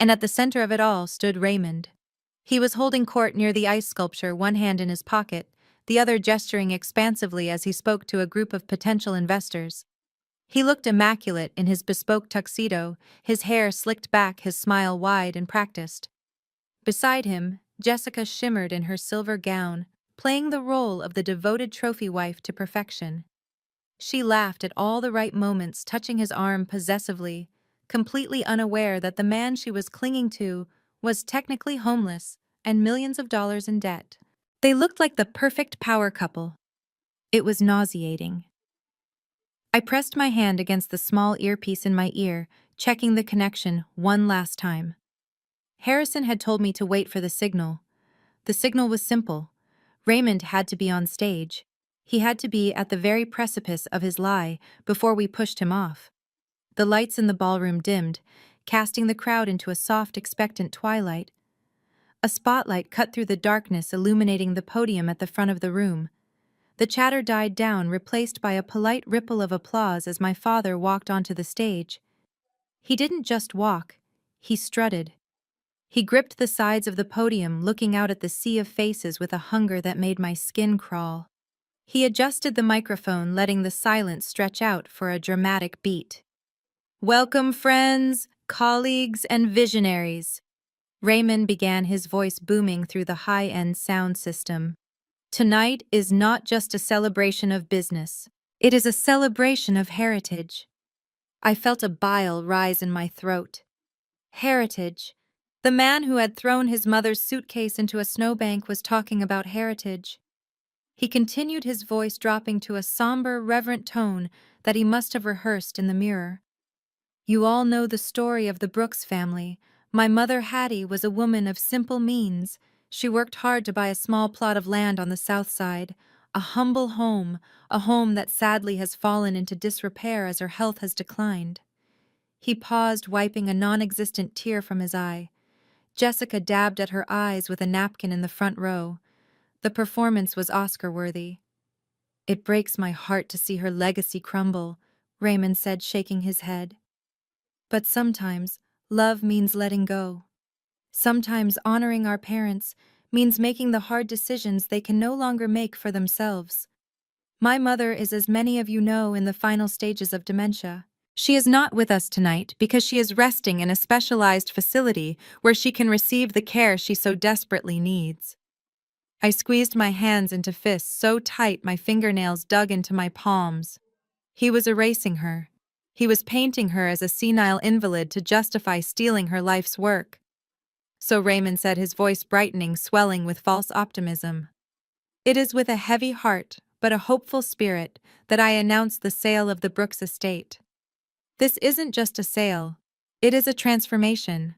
And at the center of it all stood Raymond. He was holding court near the ice sculpture, one hand in his pocket, the other gesturing expansively as he spoke to a group of potential investors. He looked immaculate in his bespoke tuxedo, his hair slicked back, his smile wide and practiced. Beside him, Jessica shimmered in her silver gown, playing the role of the devoted trophy wife to perfection. She laughed at all the right moments, touching his arm possessively, completely unaware that the man she was clinging to was technically homeless and millions of dollars in debt. They looked like the perfect power couple. It was nauseating. I pressed my hand against the small earpiece in my ear, checking the connection one last time. Harrison had told me to wait for the signal. The signal was simple. Raymond had to be on stage. He had to be at the very precipice of his lie before we pushed him off. The lights in the ballroom dimmed, casting the crowd into a soft, expectant twilight. A spotlight cut through the darkness, illuminating the podium at the front of the room. The chatter died down, replaced by a polite ripple of applause as my father walked onto the stage. He didn't just walk, he strutted. He gripped the sides of the podium, looking out at the sea of faces with a hunger that made my skin crawl. He adjusted the microphone, letting the silence stretch out for a dramatic beat. "Welcome, friends, colleagues, and visionaries." Raymond began, his voice booming through the high-end sound system. "Tonight is not just a celebration of business. It is a celebration of heritage." I felt a bile rise in my throat. Heritage. The man who had thrown his mother's suitcase into a snowbank was talking about heritage. He continued, his voice dropping to a somber, reverent tone that he must have rehearsed in the mirror. "You all know the story of the Brooks family. My mother, Hattie, was a woman of simple means. She worked hard to buy a small plot of land on the south side, a humble home, a home that sadly has fallen into disrepair as her health has declined." He paused, wiping a non-existent tear from his eye. Jessica dabbed at her eyes with a napkin in the front row. The performance was Oscar-worthy. "It breaks my heart to see her legacy crumble," Raymond said, shaking his head. "But sometimes, love means letting go. Sometimes honoring our parents means making the hard decisions they can no longer make for themselves. My mother is, as many of you know, in the final stages of dementia. She is not with us tonight because she is resting in a specialized facility where she can receive the care she so desperately needs. I squeezed my hands into fists so tight my fingernails dug into my palms. He was erasing her. He was painting her as a senile invalid to justify stealing her life's work. So Raymond said, his voice brightening, swelling with false optimism. It is with a heavy heart, but a hopeful spirit, that I announce the sale of the Brooks estate. This isn't just a sale. It is a transformation.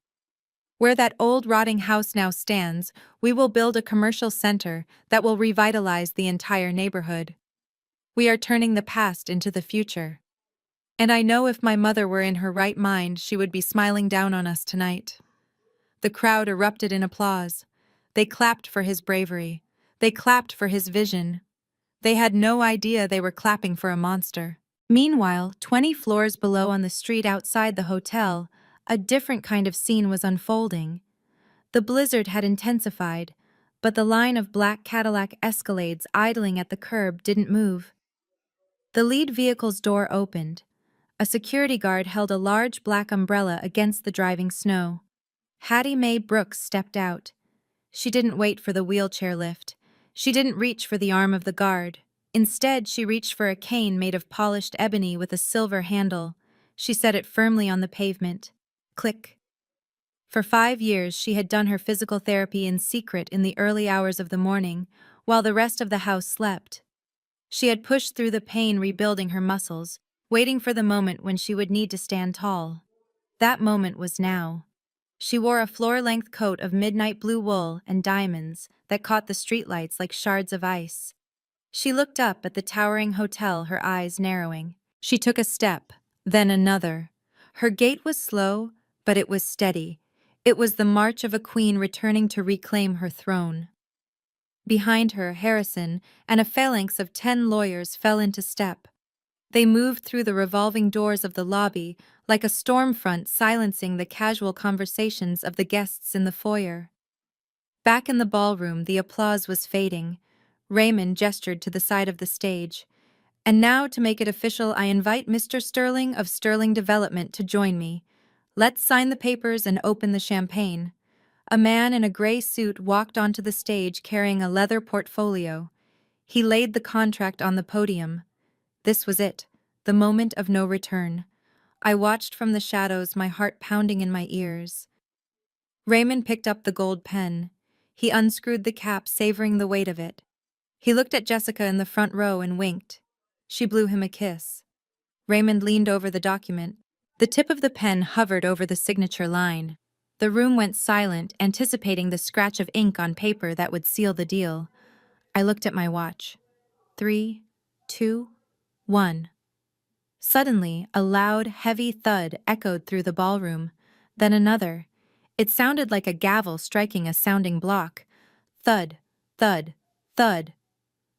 Where that old rotting house now stands, we will build a commercial center that will revitalize the entire neighborhood. We are turning the past into the future. And I know if my mother were in her right mind, she would be smiling down on us tonight. The crowd erupted in applause. They clapped for his bravery. They clapped for his vision. They had no idea they were clapping for a monster. Meanwhile, 20 floors below on the street outside the hotel, a different kind of scene was unfolding. The blizzard had intensified, but the line of black Cadillac Escalades idling at the curb didn't move. The lead vehicle's door opened. A security guard held a large black umbrella against the driving snow. Hattie Mae Brooks stepped out. She didn't wait for the wheelchair lift. She didn't reach for the arm of the guard. Instead, she reached for a cane made of polished ebony with a silver handle. She set it firmly on the pavement. Click. For 5 years, she had done her physical therapy in secret in the early hours of the morning, while the rest of the house slept. She had pushed through the pain, rebuilding her muscles, waiting for the moment when she would need to stand tall. That moment was now. She wore a floor-length coat of midnight blue wool and diamonds that caught the streetlights like shards of ice. She looked up at the towering hotel, her eyes narrowing. She took a step, then another. Her gait was slow, but it was steady. It was the march of a queen returning to reclaim her throne. Behind her, Harrison and a phalanx of 10 lawyers fell into step. They moved through the revolving doors of the lobby like a storm front, silencing the casual conversations of the guests in the foyer. Back in the ballroom, the applause was fading. Raymond gestured to the side of the stage. And now, to make it official, I invite Mr. Sterling of Sterling Development to join me. Let's sign the papers and open the champagne. A man in a gray suit walked onto the stage carrying a leather portfolio. He laid the contract on the podium. This was it, the moment of no return. I watched from the shadows, my heart pounding in my ears. Raymond picked up the gold pen. He unscrewed the cap, savoring the weight of it. He looked at Jessica in the front row and winked. She blew him a kiss. Raymond leaned over the document. The tip of the pen hovered over the signature line. The room went silent, anticipating the scratch of ink on paper that would seal the deal. I looked at my watch. 3, 2, 1. Suddenly, a loud, heavy thud echoed through the ballroom. Then another. It sounded like a gavel striking a sounding block. Thud, thud, thud.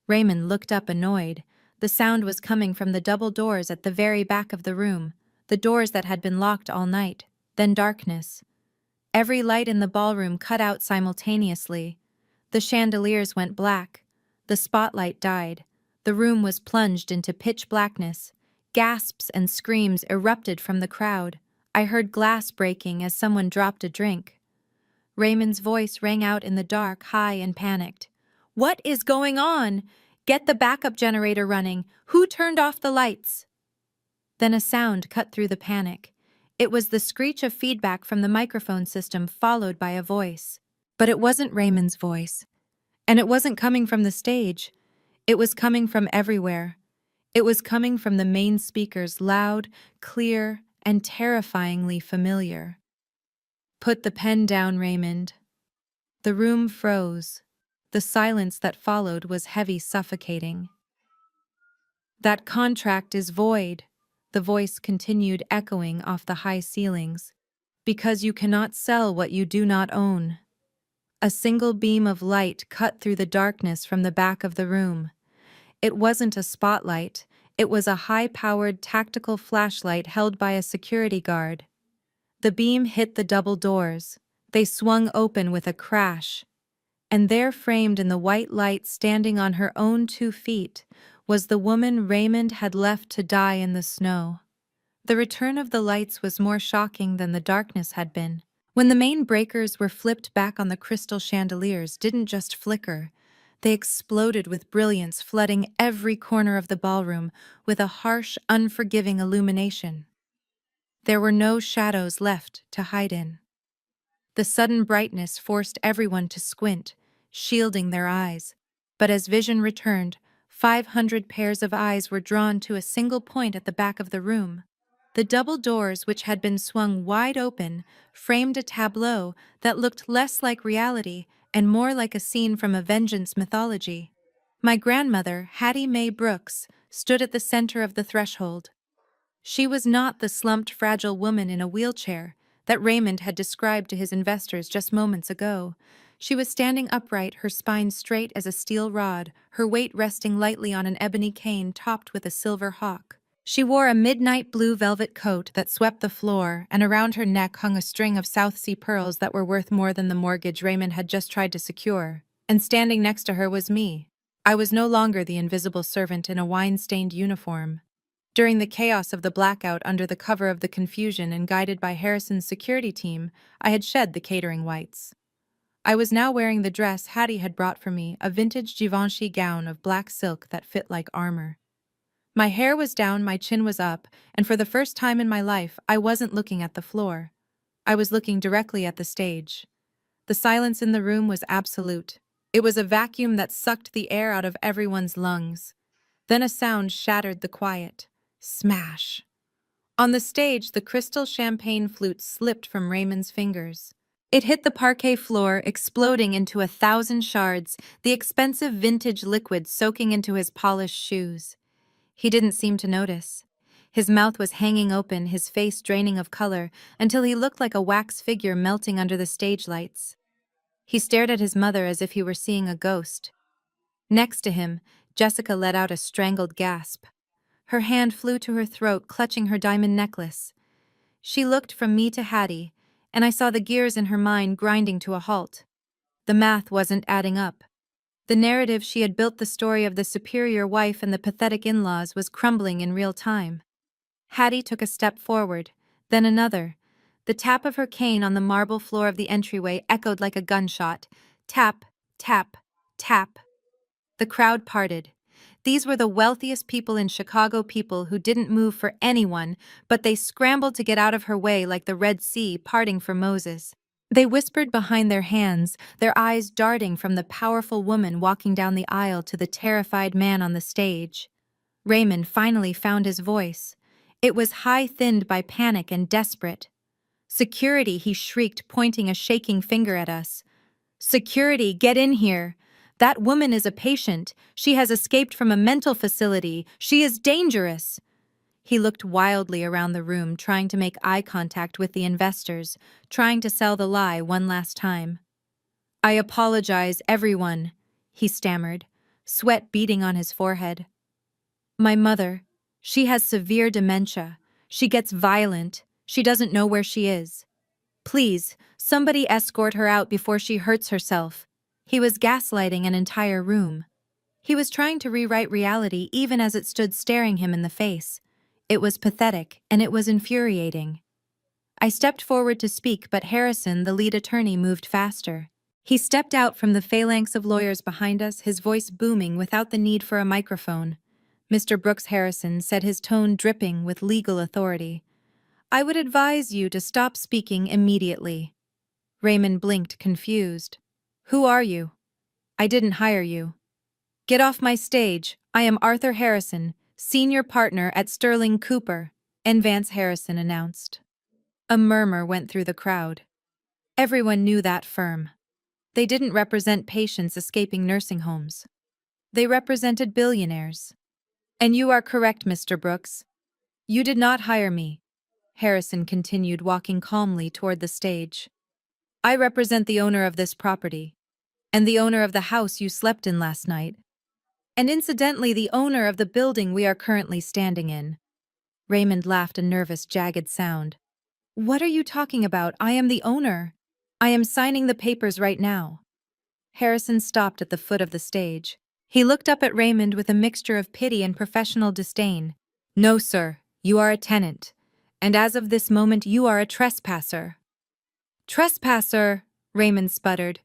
Raymond looked up, annoyed. The sound was coming from the double doors at the very back of the room, the doors that had been locked all night. Then darkness. Every light in the ballroom cut out simultaneously. The chandeliers went black. The spotlight died. The room was plunged into pitch blackness. Gasps and screams erupted from the crowd. I heard glass breaking as someone dropped a drink. Raymond's voice rang out in the dark, high and panicked. "What is going on? Get the backup generator running. Who turned off the lights?" Then a sound cut through the panic. It was the screech of feedback from the microphone system, followed by a voice. But it wasn't Raymond's voice. And it wasn't coming from the stage. It was coming from everywhere. It was coming from the main speakers, loud, clear, and terrifyingly familiar. "Put the pen down, Raymond." The room froze. The silence that followed was heavy, suffocating. "That contract is void," the voice continued, echoing off the high ceilings, "because you cannot sell what you do not own." A single beam of light cut through the darkness from the back of the room. It wasn't a spotlight. It was a high-powered tactical flashlight held by a security guard. The beam hit the double doors. They swung open with a crash. And there, framed in the white light, standing on her own 2 feet, was the woman Raymond had left to die in the snow. The return of the lights was more shocking than the darkness had been. When the main breakers were flipped back on, the crystal chandeliers didn't just flicker, they exploded with brilliance, flooding every corner of the ballroom with a harsh, unforgiving illumination. There were no shadows left to hide in. The sudden brightness forced everyone to squint, shielding their eyes. But as vision returned, 500 pairs of eyes were drawn to a single point at the back of the room. The double doors, which had been swung wide open, framed a tableau that looked less like reality and more like a scene from a vengeance mythology. My grandmother, Hattie Mae Brooks, stood at the center of the threshold. She was not the slumped, fragile woman in a wheelchair that Raymond had described to his investors just moments ago. She was standing upright, her spine straight as a steel rod, her weight resting lightly on an ebony cane topped with a silver hawk. She wore a midnight blue velvet coat that swept the floor, and around her neck hung a string of South Sea pearls that were worth more than the mortgage Raymond had just tried to secure. And standing next to her was me. I was no longer the invisible servant in a wine-stained uniform. During the chaos of the blackout, under the cover of the confusion and guided by Harrison's security team, I had shed the catering whites. I was now wearing the dress Hattie had brought for me, a vintage Givenchy gown of black silk that fit like armor. My hair was down, my chin was up, and for the first time in my life, I wasn't looking at the floor. I was looking directly at the stage. The silence in the room was absolute. It was a vacuum that sucked the air out of everyone's lungs. Then a sound shattered the quiet. Smash. On the stage, the crystal champagne flute slipped from Raymond's fingers. It hit the parquet floor, exploding into 1,000 shards, the expensive vintage liquid soaking into his polished shoes. He didn't seem to notice. His mouth was hanging open, his face draining of color, until he looked like a wax figure melting under the stage lights. He stared at his mother as if he were seeing a ghost. Next to him, Jessica let out a strangled gasp. Her hand flew to her throat, clutching her diamond necklace. She looked from me to Hattie, and I saw the gears in her mind grinding to a halt. The math wasn't adding up. The narrative she had built, the story of the superior wife and the pathetic in-laws, was crumbling in real time. Hattie took a step forward, then another. The tap of her cane on the marble floor of the entryway echoed like a gunshot. Tap, tap, tap. The crowd parted. These were the wealthiest people in Chicago, people who didn't move for anyone, but they scrambled to get out of her way like the Red Sea parting for Moses. They whispered behind their hands, their eyes darting from the powerful woman walking down the aisle to the terrified man on the stage. Raymond finally found his voice. It was high-thinned by panic and desperate. "Security," he shrieked, pointing a shaking finger at us. "Security, get in here! That woman is a patient. She has escaped from a mental facility. She is dangerous." He looked wildly around the room, trying to make eye contact with the investors, trying to sell the lie one last time. "I apologize, everyone," he stammered, sweat beading on his forehead. "My mother, she has severe dementia. She gets violent. She doesn't know where she is. Please, somebody escort her out before she hurts herself." He was gaslighting an entire room. He was trying to rewrite reality even as it stood staring him in the face. It was pathetic, and it was infuriating. I stepped forward to speak, but Harrison, the lead attorney, moved faster. He stepped out from the phalanx of lawyers behind us, his voice booming without the need for a microphone. "Mr. Brooks Harrison," said, his tone dripping with legal authority, "I would advise you to stop speaking immediately." Raymond blinked, confused. "Who are you? I didn't hire you." "Get off my stage. I am Arthur Harrison, senior partner at Sterling Cooper," Vance Harrison announced. A murmur went through the crowd. Everyone knew that firm. They didn't represent patients escaping nursing homes. They represented billionaires. "And you are correct, Mr. Brooks. You did not hire me," Harrison continued, walking calmly toward the stage. "I represent the owner of this property, and the owner of the house you slept in last night, and incidentally the owner of the building we are currently standing in." Raymond laughed, a nervous, jagged sound. "What are you talking about? I am the owner. I am signing the papers right now." Harrison stopped at the foot of the stage. He looked up at Raymond with a mixture of pity and professional disdain. "No, sir, you are a tenant. And as of this moment, you are a trespasser." "Trespasser," Raymond sputtered.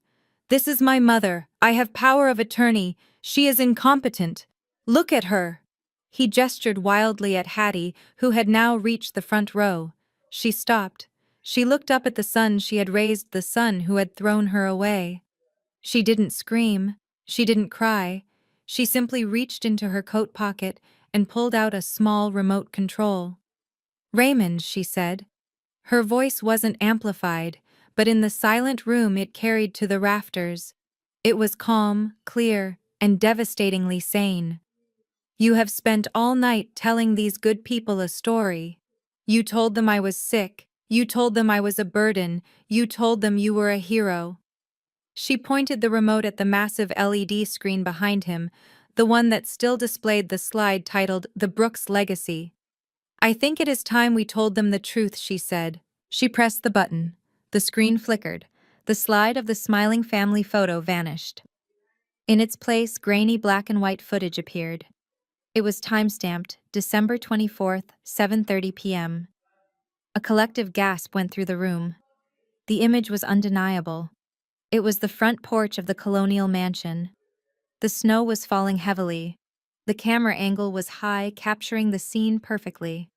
"This is my mother. I have power of attorney. She is incompetent. Look at her." He gestured wildly at Hattie, who had now reached the front row. She stopped. She looked up at the son she had raised, the son who had thrown her away. She didn't scream. She didn't cry. She simply reached into her coat pocket and pulled out a small remote control. "Raymond," she said. Her voice wasn't amplified, but in the silent room it carried to the rafters. It was calm, clear, and devastatingly sane. "You have spent all night telling these good people a story. You told them I was sick. You told them I was a burden. You told them you were a hero." She pointed the remote at the massive LED screen behind him, the one that still displayed the slide titled "The Brooks Legacy." "I think it is time we told them the truth," she said. She pressed the button. The screen flickered. The slide of the smiling family photo vanished. In its place, grainy black and white footage appeared. It was time-stamped, December 24th, 7:30 p.m. A collective gasp went through the room. The image was undeniable. It was the front porch of the colonial mansion. The snow was falling heavily. The camera angle was high, capturing the scene perfectly.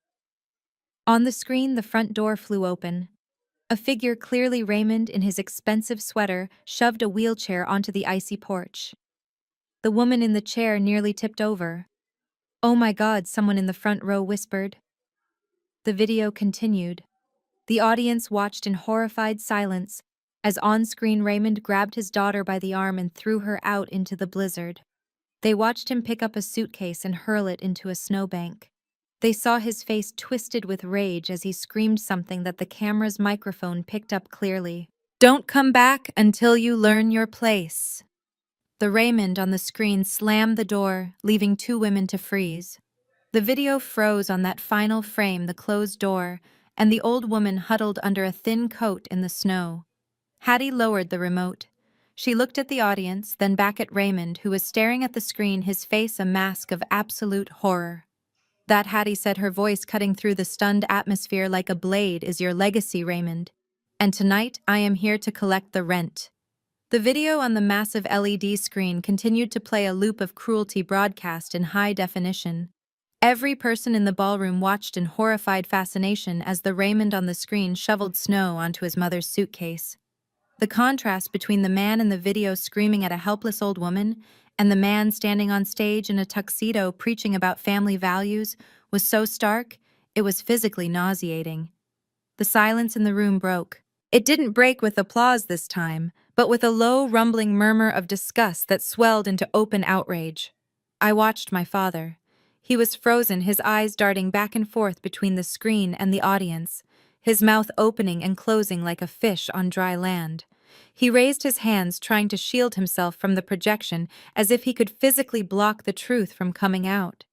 On the screen, the front door flew open. A figure, clearly Raymond in his expensive sweater, shoved a wheelchair onto the icy porch. The woman in the chair nearly tipped over. "Oh my God," someone in the front row whispered. The video continued. The audience watched in horrified silence as on-screen Raymond grabbed his daughter by the arm and threw her out into the blizzard. They watched him pick up a suitcase and hurl it into a snowbank. They saw his face twisted with rage as he screamed something that the camera's microphone picked up clearly. "Don't come back until you learn your place." The Raymond on the screen slammed the door, leaving two women to freeze. The video froze on that final frame, the closed door, and the old woman huddled under a thin coat in the snow. Hattie lowered the remote. She looked at the audience, then back at Raymond, who was staring at the screen, his face a mask of absolute horror. "That," Hattie said, her voice cutting through the stunned atmosphere like a blade, "is your legacy, Raymond. And tonight, I am here to collect the rent." The video on the massive LED screen continued to play a loop of cruelty broadcast in high definition. Every person in the ballroom watched in horrified fascination as the Raymond on the screen shoveled snow onto his mother's suitcase. The contrast between the man in the video screaming at a helpless old woman and the man standing on stage in a tuxedo preaching about family values was so stark, it was physically nauseating. The silence in the room broke. It didn't break with applause this time, but with a low, rumbling murmur of disgust that swelled into open outrage. I watched my father. He was frozen, his eyes darting back and forth between the screen and the audience, his mouth opening and closing like a fish on dry land. He raised his hands, trying to shield himself from the projection, as if he could physically block the truth from coming out.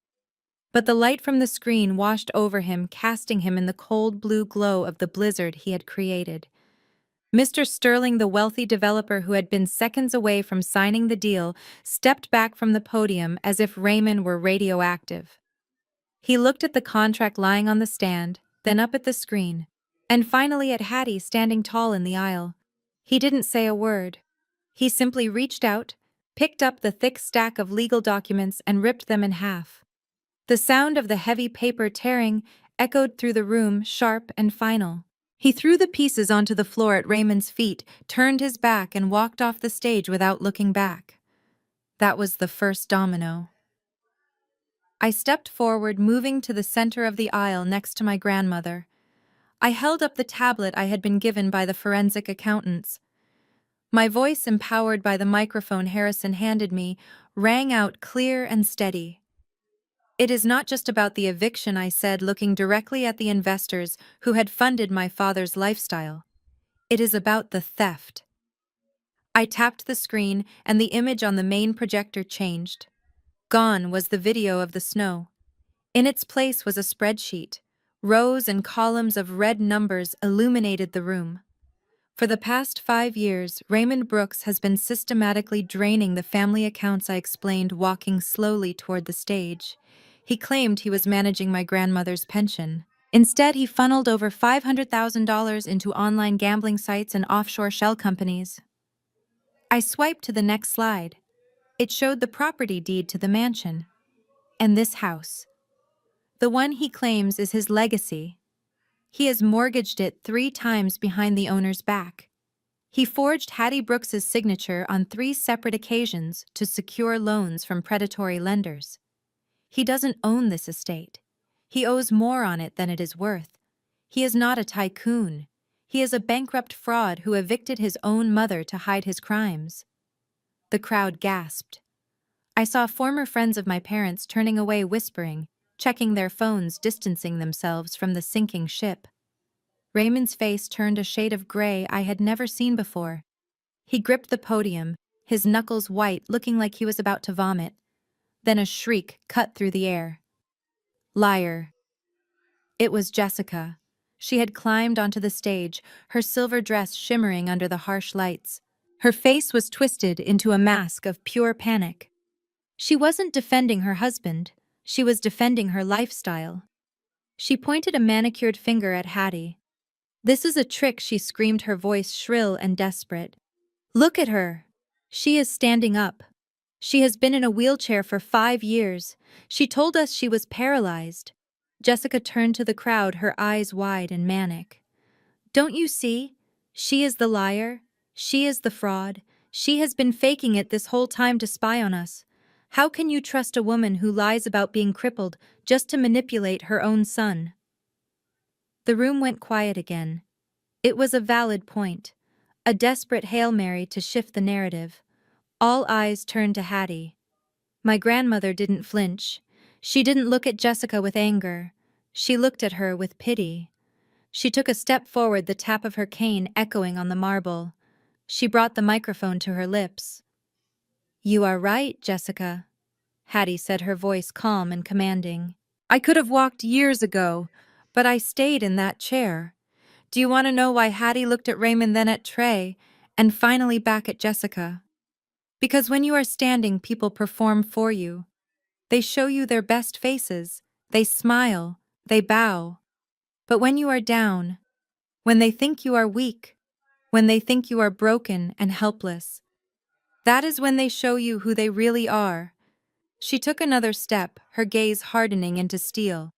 But the light from the screen washed over him, casting him in the cold blue glow of the blizzard he had created. Mr. Sterling, the wealthy developer who had been seconds away from signing the deal, stepped back from the podium as if Raymond were radioactive. He looked at the contract lying on the stand, then up at the screen, and finally at Hattie standing tall in the aisle. He didn't say a word. He simply reached out, picked up the thick stack of legal documents and ripped them in half. The sound of the heavy paper tearing echoed through the room, sharp and final. He threw the pieces onto the floor at Raymond's feet, turned his back, and walked off the stage without looking back. That was the first domino. I stepped forward, moving to the center of the aisle next to my grandmother. I held up the tablet I had been given by the forensic accountants. My voice, empowered by the microphone Harrison handed me, rang out clear and steady. "It is not just about the eviction," I said, looking directly at the investors who had funded my father's lifestyle. "It is about the theft." I tapped the screen, and the image on the main projector changed. Gone was the video of the snow. In its place was a spreadsheet. Rows and columns of red numbers illuminated the room. For the past 5 years, Raymond Brooks has been systematically draining the family accounts I explained, walking slowly toward the stage. He claimed he was managing my grandmother's pension. Instead, he funneled over $500,000 into online gambling sites and offshore shell companies. I swiped to the next slide. It showed the property deed to the mansion. And this house, the one he claims is his legacy. He has mortgaged it 3 times behind the owner's back. He forged Hattie Brooks's signature on 3 separate occasions to secure loans from predatory lenders. He doesn't own this estate. He owes more on it than it is worth. He is not a tycoon. He is a bankrupt fraud who evicted his own mother to hide his crimes. The crowd gasped. I saw former friends of my parents turning away, whispering, checking their phones, distancing themselves from the sinking ship. Raymond's face turned a shade of gray I had never seen before. He gripped the podium, his knuckles white, looking like he was about to vomit. Then a shriek cut through the air. Liar. It was Jessica. She had climbed onto the stage, her silver dress shimmering under the harsh lights. Her face was twisted into a mask of pure panic. She wasn't defending her husband. She was defending her lifestyle. She pointed a manicured finger at Hattie. "This is a trick," she screamed, her voice shrill and desperate. "Look at her. She is standing up. She has been in a wheelchair for 5 years. She told us she was paralyzed." Jessica turned to the crowd, her eyes wide and manic. "Don't you see? She is the liar. She is the fraud. She has been faking it this whole time to spy on us. How can you trust a woman who lies about being crippled just to manipulate her own son?" The room went quiet again. It was a valid point, a desperate Hail Mary to shift the narrative. All eyes turned to Hattie. My grandmother didn't flinch. She didn't look at Jessica with anger. She looked at her with pity. She took a step forward, the tap of her cane echoing on the marble. She brought the microphone to her lips. "You are right, Jessica," Hattie said, her voice calm and commanding. "I could have walked years ago, but I stayed in that chair." Do you want to know why Hattie looked at Raymond, then at Trey, and finally back at Jessica? Because when you are standing, people perform for you. They show you their best faces. They smile. They bow. But when you are down, when they think you are weak, when they think you are broken and helpless, that is when they show you who they really are. She took another step, her gaze hardening into steel.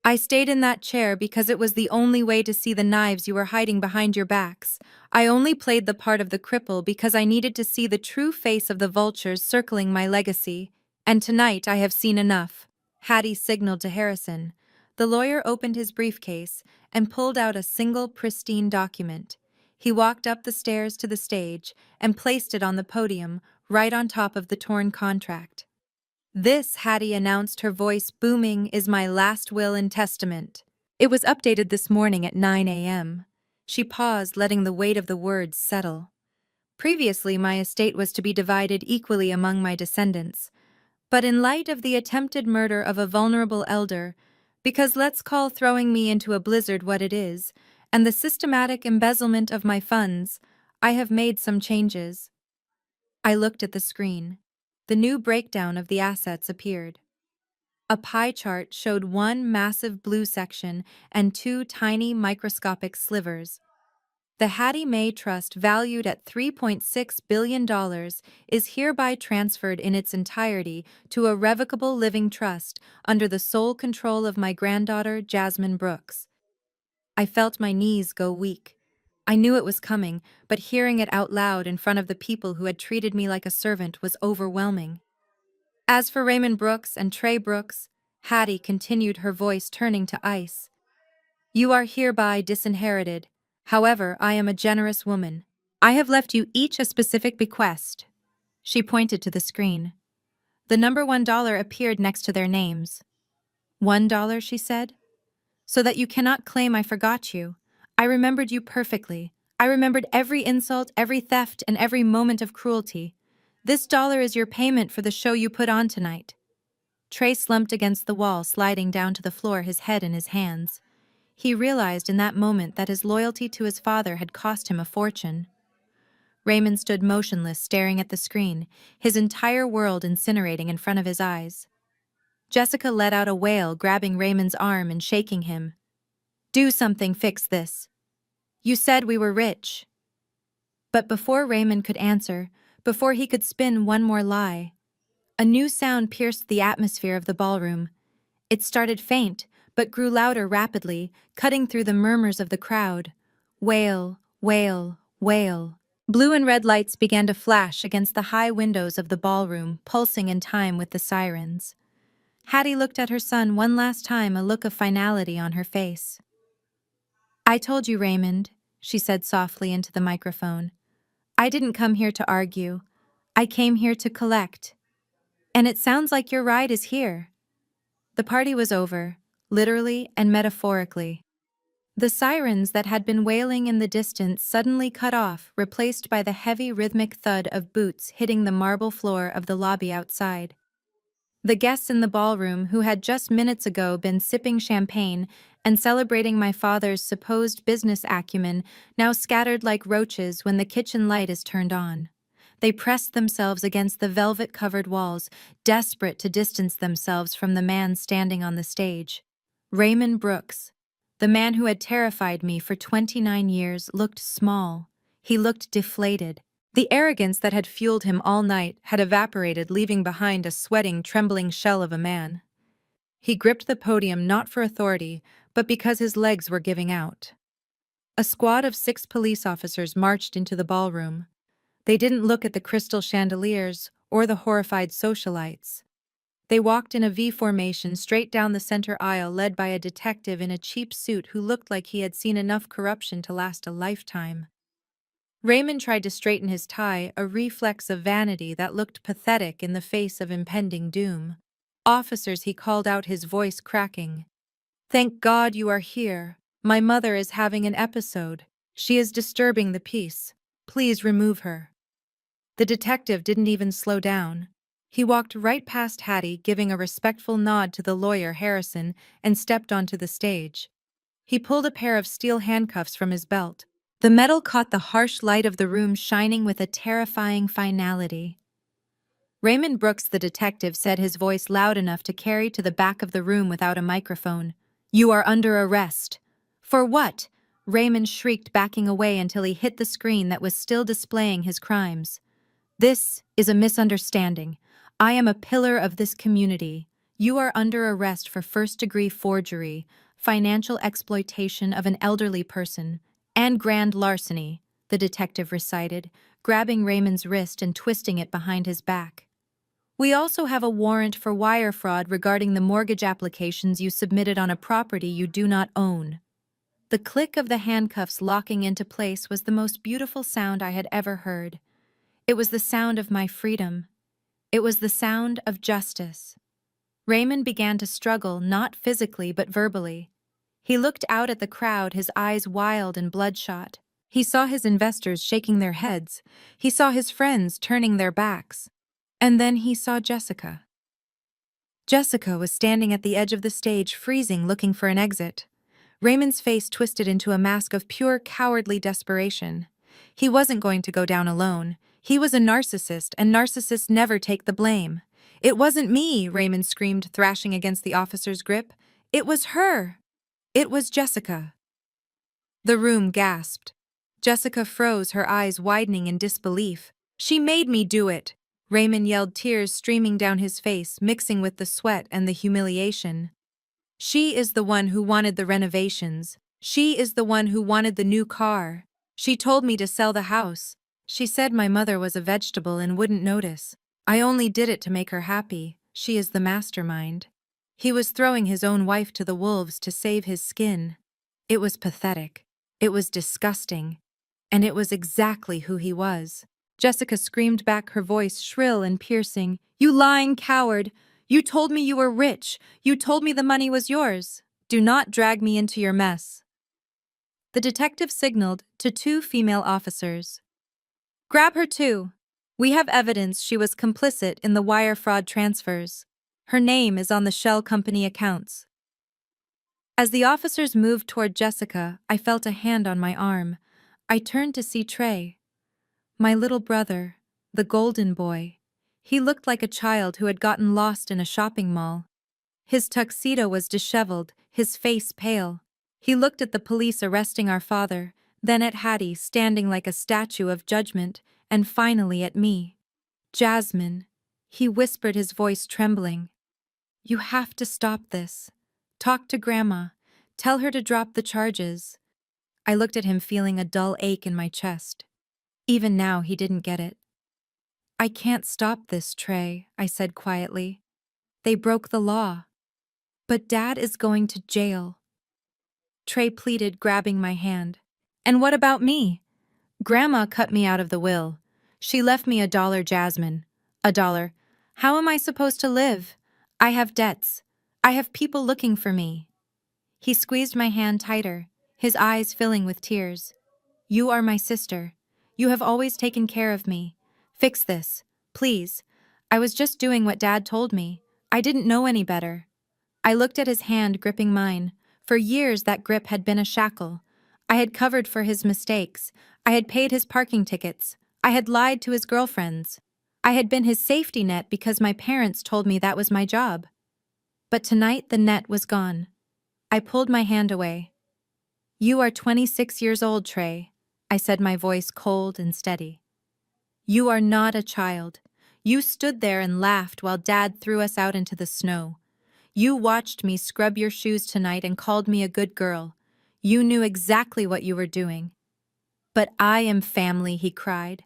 "I stayed in that chair because it was the only way to see the knives you were hiding behind your backs. I only played the part of the cripple because I needed to see the true face of the vultures circling my legacy. And tonight I have seen enough." Hattie signaled to Harrison. The lawyer opened his briefcase and pulled out a single pristine document. He walked up the stairs to the stage and placed it on the podium, right on top of the torn contract. "This," Hattie announced, her voice booming, "is my last will and testament." It was updated this morning at 9 a.m. She paused, letting the weight of the words settle. "Previously, my estate was to be divided equally among my descendants. But in light of the attempted murder of a vulnerable elder, because let's call throwing me into a blizzard what it is, and the systematic embezzlement of my funds, I have made some changes." I looked at the screen. The new breakdown of the assets appeared. A pie chart showed one massive blue section and 2 tiny microscopic slivers. The Hattie Mae Trust, valued at $3.6 billion, is hereby transferred in its entirety to a revocable living trust under the sole control of my granddaughter, Jasmine Brooks. I felt my knees go weak. I knew it was coming, but hearing it out loud in front of the people who had treated me like a servant was overwhelming. "As for Raymond Brooks and Trey Brooks," Hattie continued, her voice turning to ice, "you are hereby disinherited. However, I am a generous woman. I have left you each a specific bequest." She pointed to the screen. The number $1 appeared next to their names. $1, she said? "So that you cannot claim I forgot you. I remembered you perfectly. I remembered every insult, every theft, and every moment of cruelty. This dollar is your payment for the show you put on tonight." Trey slumped against the wall, sliding down to the floor, his head in his hands. He realized in that moment that his loyalty to his father had cost him a fortune. Raymond stood motionless, staring at the screen, his entire world incinerating in front of his eyes. Jessica let out a wail, grabbing Raymond's arm and shaking him. "Do something, fix this. You said we were rich." But before Raymond could answer, before he could spin one more lie, a new sound pierced the atmosphere of the ballroom. It started faint, but grew louder rapidly, cutting through the murmurs of the crowd. Wail, wail, wail. Blue and red lights began to flash against the high windows of the ballroom, pulsing in time with the sirens. Hattie looked at her son one last time, a look of finality on her face. "I told you, Raymond," she said softly into the microphone. "I didn't come here to argue. I came here to collect. And it sounds like your ride is here." The party was over, literally and metaphorically. The sirens that had been wailing in the distance suddenly cut off, replaced by the heavy rhythmic thud of boots hitting the marble floor of the lobby outside. The guests in the ballroom, who had just minutes ago been sipping champagne and celebrating my father's supposed business acumen, now scattered like roaches when the kitchen light is turned on. They pressed themselves against the velvet-covered walls, desperate to distance themselves from the man standing on the stage. Raymond Brooks, the man who had terrified me for 29 years, looked small. He looked deflated. The arrogance that had fueled him all night had evaporated, leaving behind a sweating, trembling shell of a man. He gripped the podium not for authority, but because his legs were giving out. A squad of 6 police officers marched into the ballroom. They didn't look at the crystal chandeliers or the horrified socialites. They walked in a V formation straight down the center aisle, led by a detective in a cheap suit who looked like he had seen enough corruption to last a lifetime. Raymond tried to straighten his tie, a reflex of vanity that looked pathetic in the face of impending doom. "Officers," he called out, his voice cracking. "Thank God you are here. My mother is having an episode. She is disturbing the peace. Please remove her." The detective didn't even slow down. He walked right past Hattie, giving a respectful nod to the lawyer, Harrison, and stepped onto the stage. He pulled a pair of steel handcuffs from his belt. The metal caught the harsh light of the room, shining with a terrifying finality. Raymond Brooks, the detective, said, his voice loud enough to carry to the back of the room without a microphone. "You are under arrest." "For what?" Raymond shrieked, backing away until he hit the screen that was still displaying his crimes. "This is a misunderstanding. I am a pillar of this community. You are under arrest for first-degree forgery, financial exploitation of an elderly person, and grand larceny," the detective recited, grabbing Raymond's wrist and twisting it behind his back. "We also have a warrant for wire fraud regarding the mortgage applications you submitted on a property you do not own." The click of the handcuffs locking into place was the most beautiful sound I had ever heard. It was the sound of my freedom. It was the sound of justice. Raymond began to struggle, not physically but verbally. He looked out at the crowd, his eyes wild and bloodshot. He saw his investors shaking their heads. He saw his friends turning their backs. And then he saw Jessica. Jessica was standing at the edge of the stage, freezing, looking for an exit. Raymond's face twisted into a mask of pure, cowardly desperation. He wasn't going to go down alone. He was a narcissist, and narcissists never take the blame. "It wasn't me," Raymond screamed, thrashing against the officer's grip. "It was her. It was Jessica." The room gasped. Jessica froze, her eyes widening in disbelief. "She made me do it," Raymond yelled, tears streaming down his face, mixing with the sweat and the humiliation. "She is the one who wanted the renovations. She is the one who wanted the new car. She told me to sell the house. She said my mother was a vegetable and wouldn't notice. I only did it to make her happy. She is the mastermind." He was throwing his own wife to the wolves to save his skin. It was pathetic. It was disgusting. And it was exactly who he was. Jessica screamed back, her voice shrill and piercing. "You lying coward! You told me you were rich. You told me the money was yours. Do not drag me into your mess." The detective signaled to 2 female officers. "Grab her too. We have evidence she was complicit in the wire fraud transfers. Her name is on the shell company accounts." As the officers moved toward Jessica, I felt a hand on my arm. I turned to see Trey. My little brother, the golden boy. He looked like a child who had gotten lost in a shopping mall. His tuxedo was disheveled, his face pale. He looked at the police arresting our father, then at Hattie standing like a statue of judgment, and finally at me. Jasmine, he whispered, his voice trembling. You have to stop this. Talk to Grandma. Tell her to drop the charges. I looked at him, feeling a dull ache in my chest. Even now, he didn't get it. I can't stop this, Trey, I said quietly. They broke the law. But Dad is going to jail. Trey pleaded, grabbing my hand. And what about me? Grandma cut me out of the will. She left me $1, Jasmine. $1. How am I supposed to live? I have debts. I have people looking for me. He squeezed my hand tighter, his eyes filling with tears. You are my sister. You have always taken care of me. Fix this, please. I was just doing what Dad told me. I didn't know any better. I looked at his hand gripping mine. For years that grip had been a shackle. I had covered for his mistakes. I had paid his parking tickets. I had lied to his girlfriends. I had been his safety net because my parents told me that was my job. But tonight the net was gone. I pulled my hand away. You are 26 years old, Trey, I said, my voice cold and steady. You are not a child. You stood there and laughed while Dad threw us out into the snow. You watched me scrub your shoes tonight and called me a good girl. You knew exactly what you were doing. But I am family, he cried.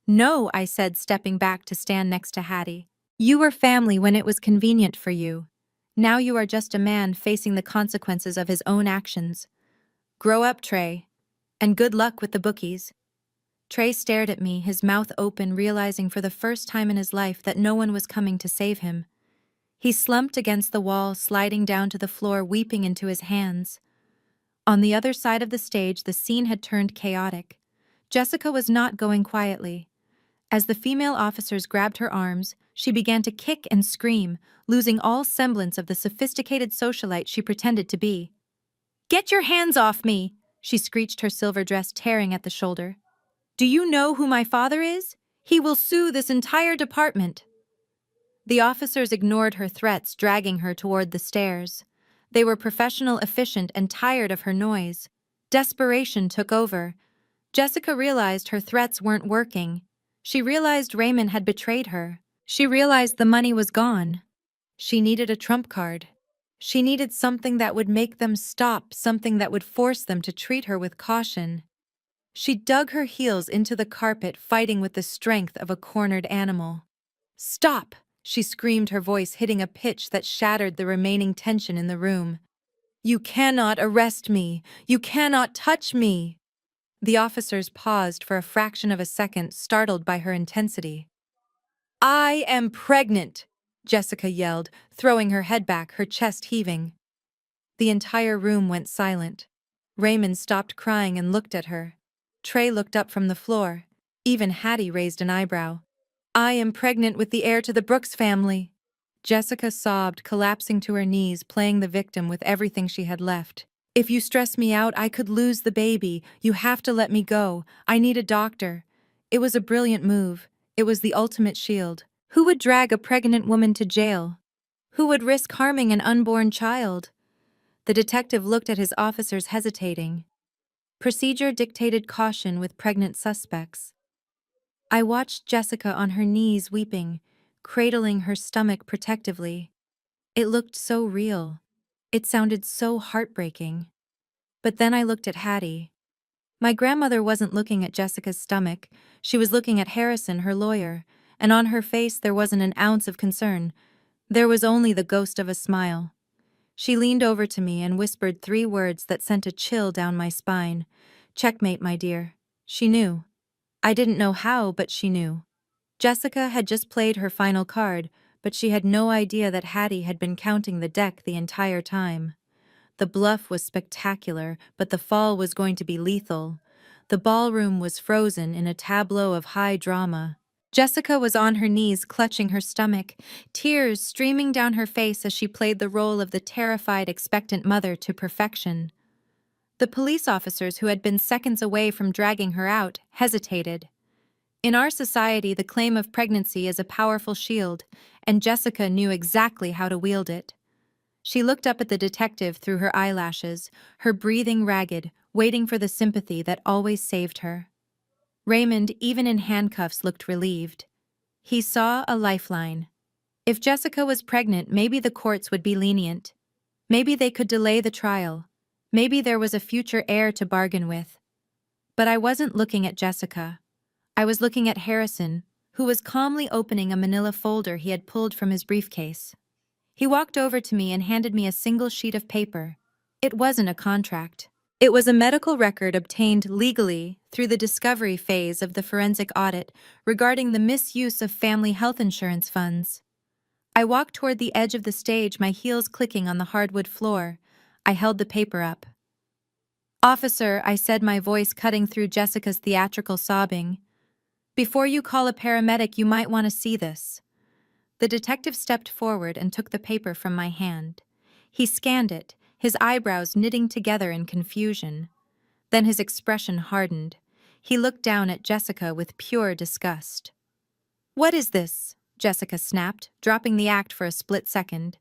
No, I said, stepping back to stand next to Hattie. You were family when it was convenient for you. Now you are just a man facing the consequences of his own actions. Grow up, Trey. And good luck with the bookies. Trey stared at me, his mouth open, realizing for the first time in his life that no one was coming to save him. He slumped against the wall, sliding down to the floor, weeping into his hands. On the other side of the stage, the scene had turned chaotic. Jessica was not going quietly. As the female officers grabbed her arms, she began to kick and scream, losing all semblance of the sophisticated socialite she pretended to be. Get your hands off me, she screeched, her silver dress tearing at the shoulder. Do you know who my father is? He will sue this entire department. The officers ignored her threats, dragging her toward the stairs. They were professional, efficient, and tired of her noise. Desperation took over. Jessica realized her threats weren't working. She realized Raymond had betrayed her. She realized the money was gone. She needed a trump card. She needed something that would make them stop, something that would force them to treat her with caution. She dug her heels into the carpet, fighting with the strength of a cornered animal. Stop! She screamed, her voice hitting a pitch that shattered the remaining tension in the room. You cannot arrest me! You cannot touch me! The officers paused for a fraction of a second, startled by her intensity. I am pregnant! Jessica yelled, throwing her head back, her chest heaving. The entire room went silent. Raymond stopped crying and looked at her. Trey looked up from the floor. Even Hattie raised an eyebrow. I am pregnant with the heir to the Brooks family. Jessica sobbed, collapsing to her knees, playing the victim with everything she had left. If you stress me out, I could lose the baby. You have to let me go. I need a doctor. It was a brilliant move. It was the ultimate shield. Who would drag a pregnant woman to jail? Who would risk harming an unborn child? The detective looked at his officers, hesitating. Procedure dictated caution with pregnant suspects. I watched Jessica on her knees, weeping, cradling her stomach protectively. It looked so real. It sounded so heartbreaking. But then I looked at Hattie. My grandmother wasn't looking at Jessica's stomach. She was looking at Harrison, her lawyer, and on her face there wasn't an ounce of concern. There was only the ghost of a smile. She leaned over to me and whispered 3 words that sent a chill down my spine. Checkmate, my dear. She knew. I didn't know how, but she knew. Jessica had just played her final card, but she had no idea that Hattie had been counting the deck the entire time. The bluff was spectacular, but the fall was going to be lethal. The ballroom was frozen in a tableau of high drama. Jessica was on her knees clutching her stomach, tears streaming down her face as she played the role of the terrified, expectant mother to perfection. The police officers who had been seconds away from dragging her out hesitated. In our society, the claim of pregnancy is a powerful shield, and Jessica knew exactly how to wield it. She looked up at the detective through her eyelashes, her breathing ragged, waiting for the sympathy that always saved her. Raymond, even in handcuffs, looked relieved. He saw a lifeline. If Jessica was pregnant, maybe the courts would be lenient. Maybe they could delay the trial. Maybe there was a future heir to bargain with. But I wasn't looking at Jessica. I was looking at Harrison, who was calmly opening a manila folder he had pulled from his briefcase. He walked over to me and handed me a single sheet of paper. It wasn't a contract. It was a medical record obtained legally through the discovery phase of the forensic audit regarding the misuse of family health insurance funds. I walked toward the edge of the stage, my heels clicking on the hardwood floor. I held the paper up. "Officer," I said, my voice cutting through Jessica's theatrical sobbing, "before you call a paramedic, you might want to see this." The detective stepped forward and took the paper from my hand. He scanned it, his eyebrows knitting together in confusion. Then his expression hardened. He looked down at Jessica with pure disgust. "What is this?" Jessica snapped, dropping the act for a split second.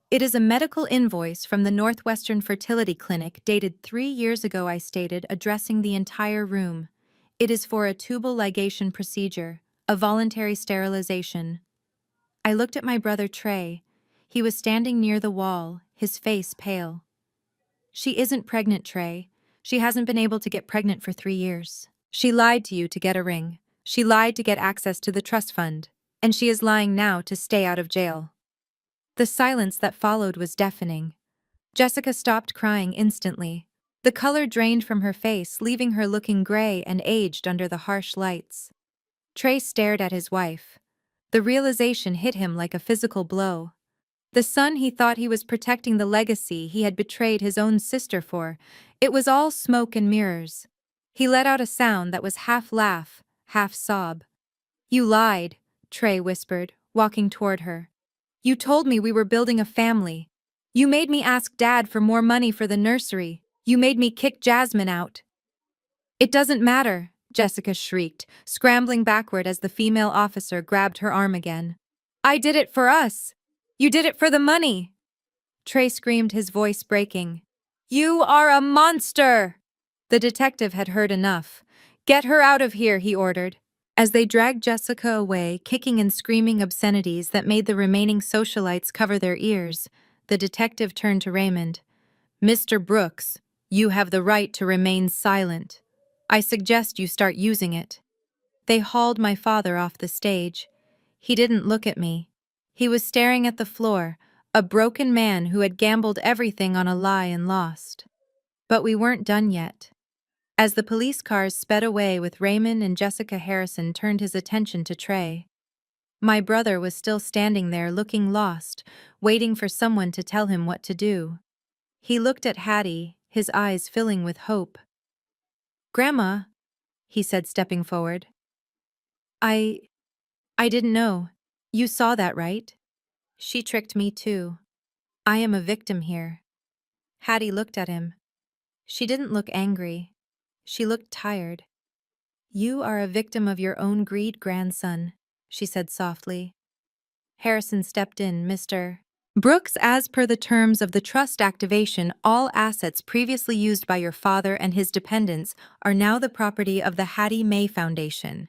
"It is a medical invoice from the Northwestern Fertility Clinic dated 3 years ago," I stated, addressing the entire room. "It is for a tubal ligation procedure, a voluntary sterilization." I looked at my brother Trey. He was standing near the wall, his face pale. "She isn't pregnant, Trey. She hasn't been able to get pregnant for 3 years. She lied to you to get a ring. She lied to get access to the trust fund. And she is lying now to stay out of jail." The silence that followed was deafening. Jessica stopped crying instantly. The color drained from her face, leaving her looking gray and aged under the harsh lights. Trey stared at his wife. The realization hit him like a physical blow. The son he thought he was protecting, the legacy he had betrayed his own sister for, it was all smoke and mirrors. He let out a sound that was half laugh, half sob. "You lied," Trey whispered, walking toward her. "You told me we were building a family. You made me ask Dad for more money for the nursery. You made me kick Jasmine out." "It doesn't matter," Jessica shrieked, scrambling backward as the female officer grabbed her arm again. "I did it for us. You did it for the money." Trey screamed, his voice breaking. "You are a monster!" The detective had heard enough. "Get her out of here," he ordered. As they dragged Jessica away, kicking and screaming obscenities that made the remaining socialites cover their ears, the detective turned to Raymond. "Mr. Brooks, you have the right to remain silent. I suggest you start using it." They hauled my father off the stage. He didn't look at me. He was staring at the floor, a broken man who had gambled everything on a lie and lost. But we weren't done yet. As the police cars sped away with Raymond and Jessica, Harrison turned his attention to Trey. My brother was still standing there looking lost, waiting for someone to tell him what to do. He looked at Hattie, his eyes filling with hope. "Grandma," he said, stepping forward. I didn't know. You saw that, right? She tricked me too. I am a victim here." Hattie looked at him. She didn't look angry. She looked tired. "You are a victim of your own greed, grandson," she said softly. Harrison stepped in. "Mr. Brooks, as per the terms of the trust activation, all assets previously used by your father and his dependents are now the property of the Hattie Mae Foundation.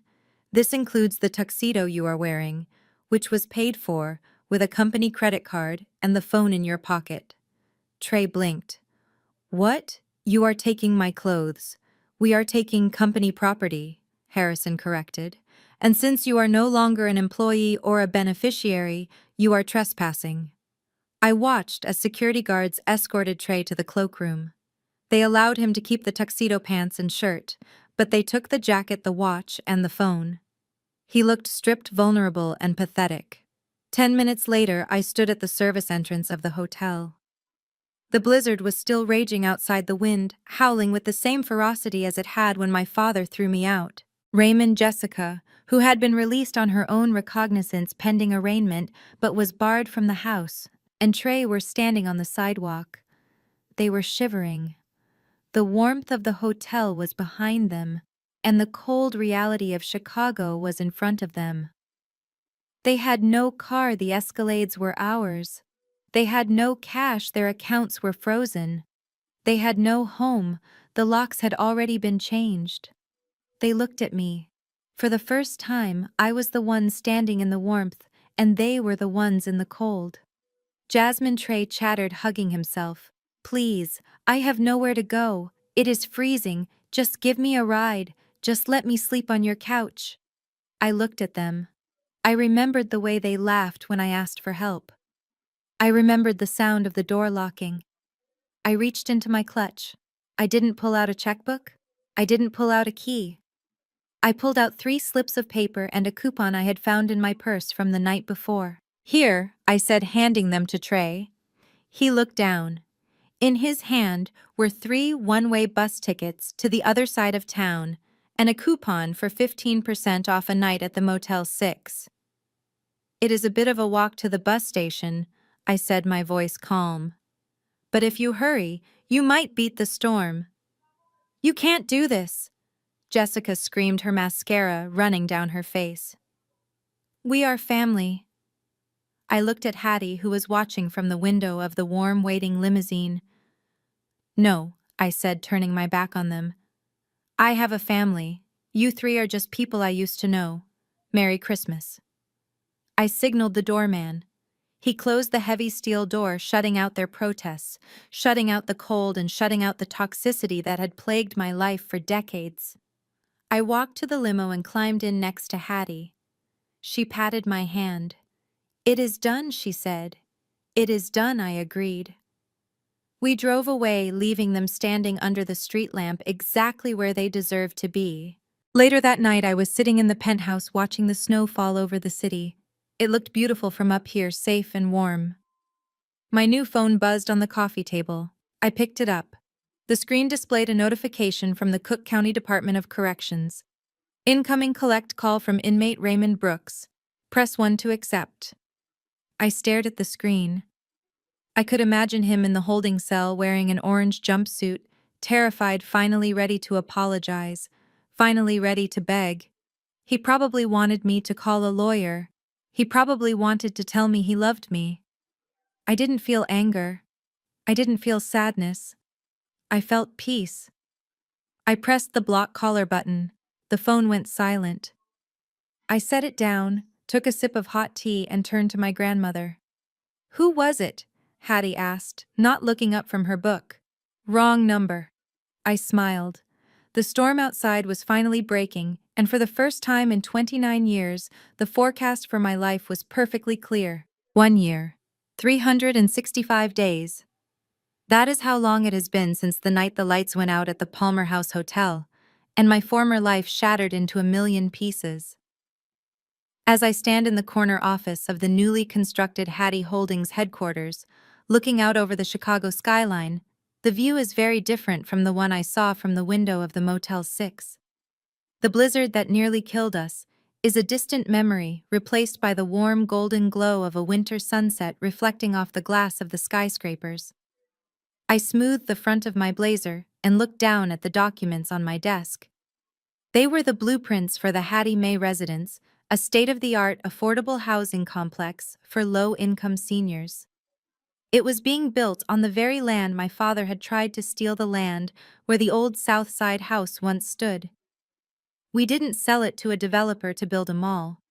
This includes the tuxedo you are wearing, which was paid for with a company credit card, and the phone in your pocket." Trey blinked. "What? You are taking my clothes. We are taking company property," Harrison corrected. "And since you are no longer an employee or a beneficiary, you are trespassing." I watched as security guards escorted Trey to the cloakroom. They allowed him to keep the tuxedo pants and shirt, but they took the jacket, the watch, and the phone. He looked stripped, vulnerable, and pathetic. 10 minutes later, I stood at the service entrance of the hotel. The blizzard was still raging outside, the wind howling with the same ferocity as it had when my father threw me out. Raymond Jessica, who had been released on her own recognizance pending arraignment but was barred from the house, and Trey were standing on the sidewalk. They were shivering. The warmth of the hotel was behind them, and the cold reality of Chicago was in front of them. They had no car, the Escalades were ours. They had no cash, their accounts were frozen. They had no home, the locks had already been changed. They looked at me. For the first time, I was the one standing in the warmth, and they were the ones in the cold. Jasmine Trey chattered, hugging himself. Please, I have nowhere to go. It is freezing. Just give me a ride. Just let me sleep on your couch. I looked at them. I remembered the way they laughed when I asked for help. I remembered the sound of the door locking. I reached into my clutch. I didn't pull out a checkbook. I didn't pull out a key. I pulled out 3 slips of paper and a coupon I had found in my purse from the night before. Here, I said, handing them to Trey. He looked down. In his hand were 3 one-way bus tickets to the other side of town and a coupon for 15% off a night at the Motel 6. It is a bit of a walk to the bus station, I said, my voice calm. But if you hurry, you might beat the storm. You can't do this, Jessica screamed, her mascara running down her face. We are family. I looked at Hattie, who was watching from the window of the warm, waiting limousine. No, I said, turning my back on them. I have a family. You 3 are just people I used to know. Merry Christmas. I signaled the doorman. He closed the heavy steel door, shutting out their protests, shutting out the cold and shutting out the toxicity that had plagued my life for decades. I walked to the limo and climbed in next to Hattie. She patted my hand. It is done, she said. It is done, I agreed. We drove away, leaving them standing under the street lamp exactly where they deserved to be. Later that night, I was sitting in the penthouse watching the snow fall over the city. It looked beautiful from up here, safe and warm. My new phone buzzed on the coffee table. I picked it up. The screen displayed a notification from the Cook County Department of Corrections. Incoming collect call from inmate Raymond Brooks. Press 1 to accept. I stared at the screen. I could imagine him in the holding cell wearing an orange jumpsuit, terrified, finally ready to apologize, finally ready to beg. He probably wanted me to call a lawyer. He probably wanted to tell me he loved me. I didn't feel anger. I didn't feel sadness. I felt peace. I pressed the block caller button. The phone went silent. I set it down, took a sip of hot tea, and turned to my grandmother. Who was it? Hattie asked, not looking up from her book. Wrong number. I smiled. The storm outside was finally breaking, and for the first time in 29 years, the forecast for my life was perfectly clear. 1 year. 365 days. That is how long it has been since the night the lights went out at the Palmer House Hotel, and my former life shattered into a million pieces. As I stand in the corner office of the newly constructed Hattie Holdings headquarters, looking out over the Chicago skyline, the view is very different from the one I saw from the window of the Motel 6. The blizzard that nearly killed us is a distant memory, replaced by the warm golden glow of a winter sunset reflecting off the glass of the skyscrapers. I smoothed the front of my blazer and looked down at the documents on my desk. They were the blueprints for the Hattie May residence, a state-of-the-art affordable housing complex for low-income seniors. It was being built on the very land my father had tried to steal, the land where the old South Side house once stood. We didn't sell it to a developer to build a mall.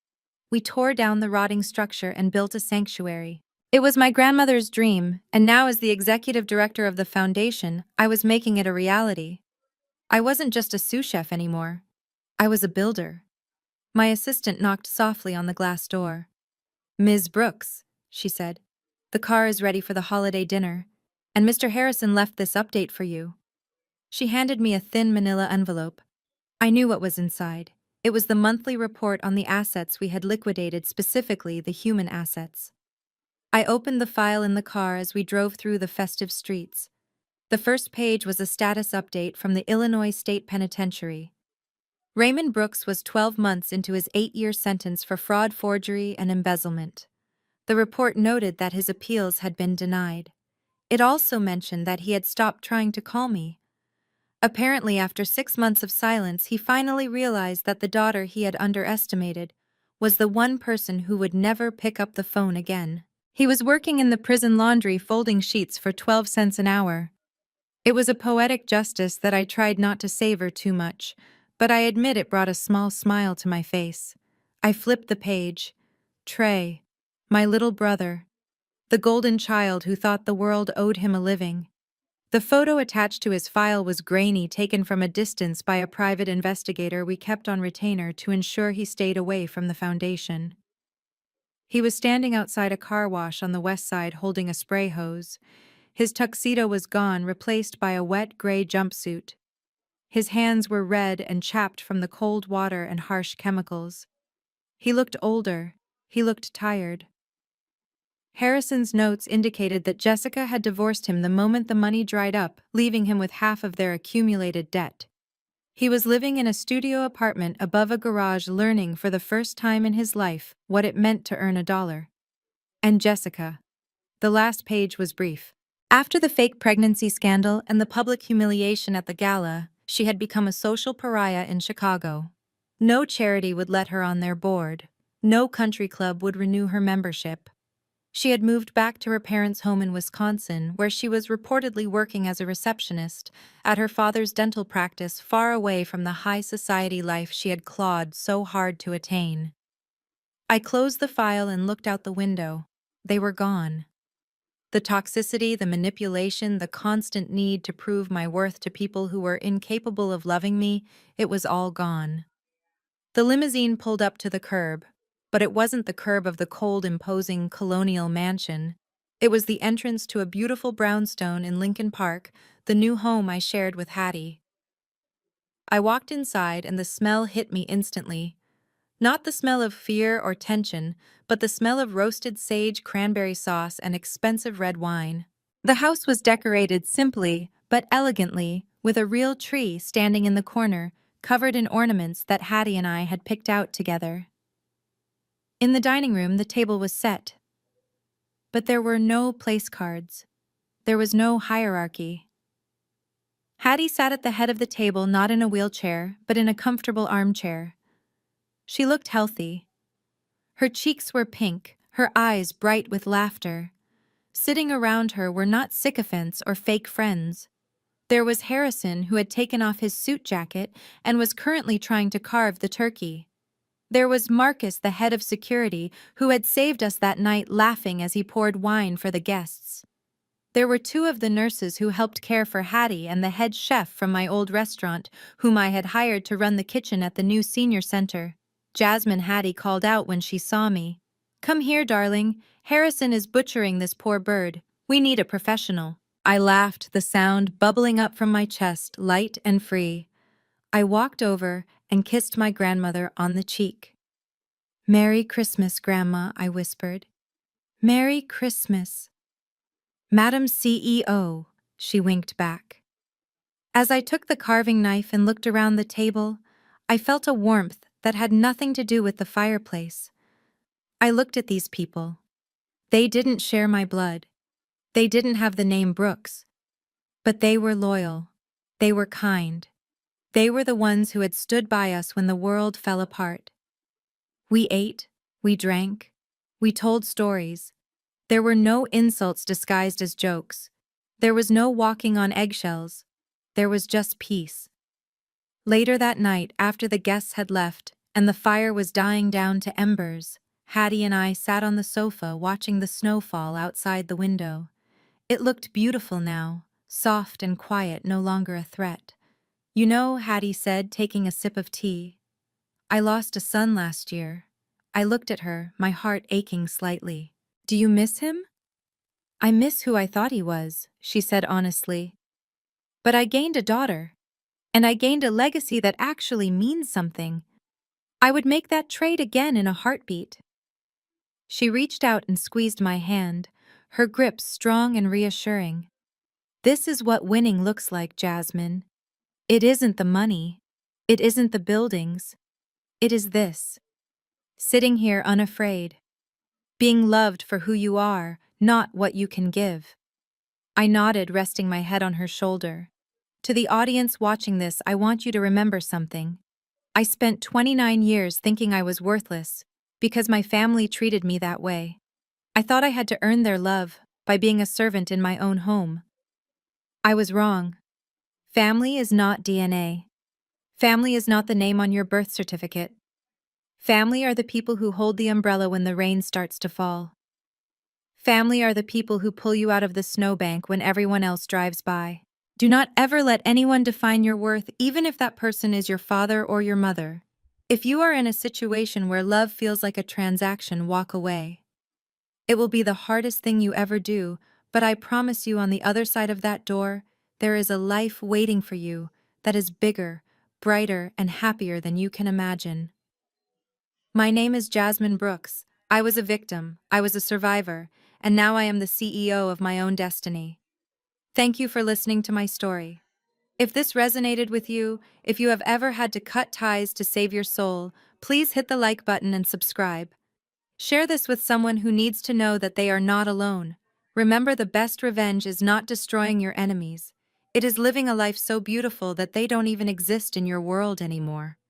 We tore down the rotting structure and built a sanctuary. It was my grandmother's dream, and now as the executive director of the foundation, I was making it a reality. I wasn't just a sous chef anymore. I was a builder. My assistant knocked softly on the glass door. Ms. Brooks, she said. The car is ready for the holiday dinner, and Mr. Harrison left this update for you. She handed me a thin manila envelope. I knew what was inside. It was the monthly report on the assets we had liquidated, specifically the human assets. I opened the file in the car as we drove through the festive streets. The first page was a status update from the Illinois State Penitentiary. Raymond Brooks was 12 months into his 8-year sentence for fraud, forgery, and embezzlement. The report noted that his appeals had been denied. It also mentioned that he had stopped trying to call me. Apparently, after 6 months of silence, he finally realized that the daughter he had underestimated was the one person who would never pick up the phone again. He was working in the prison laundry folding sheets for 12 cents an hour. It was a poetic justice that I tried not to savor too much, but I admit it brought a small smile to my face. I flipped the page. Trey, my little brother, the golden child who thought the world owed him a living. The photo attached to his file was grainy, taken from a distance by a private investigator we kept on retainer to ensure he stayed away from the foundation. He was standing outside a car wash on the west side holding a spray hose. His tuxedo was gone, replaced by a wet gray jumpsuit. His hands were red and chapped from the cold water and harsh chemicals. He looked older. He looked tired. Harrison's notes indicated that Jessica had divorced him the moment the money dried up, leaving him with half of their accumulated debt. He was living in a studio apartment above a garage, learning for the first time in his life what it meant to earn $1. And Jessica. The last page was brief. After the fake pregnancy scandal and the public humiliation at the gala, she had become a social pariah in Chicago. No charity would let her on their board. No country club would renew her membership. She had moved back to her parents' home in Wisconsin, where she was reportedly working as a receptionist at her father's dental practice, far away from the high society life she had clawed so hard to attain. I closed the file and looked out the window. They were gone. The toxicity, the manipulation, the constant need to prove my worth to people who were incapable of loving me, it was all gone. The limousine pulled up to the curb, but it wasn't the curb of the cold, imposing colonial mansion. It was the entrance to a beautiful brownstone in Lincoln Park, the new home I shared with Hattie. I walked inside and the smell hit me instantly. Not the smell of fear or tension, but the smell of roasted sage, cranberry sauce, and expensive red wine. The house was decorated simply, but elegantly, with a real tree standing in the corner, covered in ornaments that Hattie and I had picked out together. In the dining room, the table was set. But there were no place cards. There was no hierarchy. Hattie sat at the head of the table, not in a wheelchair, but in a comfortable armchair. She looked healthy. Her cheeks were pink, her eyes bright with laughter. Sitting around her were not sycophants or fake friends. There was Harrison, who had taken off his suit jacket and was currently trying to carve the turkey. There was Marcus, the head of security, who had saved us that night, laughing as he poured wine for the guests. There were 2 of the nurses who helped care for Hattie and the head chef from my old restaurant, whom I had hired to run the kitchen at the new senior center. Jasmine, Hattie called out when she saw me. "Come here, darling. Harrison is butchering this poor bird. We need a professional." I laughed, the sound bubbling up from my chest, light and free. I walked over and kissed my grandmother on the cheek. "Merry Christmas, Grandma," I whispered. "Merry Christmas." "Madam CEO," she winked back. As I took the carving knife and looked around the table, I felt a warmth that had nothing to do with the fireplace. I looked at these people. They didn't share my blood. They didn't have the name Brooks. But they were loyal. They were kind. They were the ones who had stood by us when the world fell apart. We ate, we drank, we told stories. There were no insults disguised as jokes. There was no walking on eggshells. There was just peace. Later that night, after the guests had left and the fire was dying down to embers, Hattie and I sat on the sofa watching the snow fall outside the window. It looked beautiful now, soft and quiet, no longer a threat. "You know," Hattie said, taking a sip of tea, "I lost a son last year." I looked at her, my heart aching slightly. "Do you miss him?" "I miss who I thought he was," she said honestly. "But I gained a daughter. And I gained a legacy that actually means something. I would make that trade again in a heartbeat." She reached out and squeezed my hand, her grip strong and reassuring. "This is what winning looks like, Jasmine. It isn't the money. It isn't the buildings. It is this. Sitting here unafraid. Being loved for who you are, not what you can give. I nodded, resting my head on her shoulder. To the audience watching this, I want you to remember something. I spent 29 years thinking I was worthless because my family treated me that way. I thought I had to earn their love by being a servant in my own home. I was wrong. Family is not DNA. Family is not the name on your birth certificate. Family are the people who hold the umbrella when the rain starts to fall. Family are the people who pull you out of the snowbank when everyone else drives by. Do not ever let anyone define your worth, even if that person is your father or your mother. If you are in a situation where love feels like a transaction, walk away. It will be the hardest thing you ever do, but I promise you on the other side of that door, there is a life waiting for you that is bigger, brighter, and happier than you can imagine. My name is Jasmine Brooks. I was a victim, I was a survivor, and now I am the CEO of my own destiny. Thank you for listening to my story. If this resonated with you, if you have ever had to cut ties to save your soul, please hit the like button and subscribe. Share this with someone who needs to know that they are not alone. Remember, the best revenge is not destroying your enemies. It is living a life so beautiful that they don't even exist in your world anymore.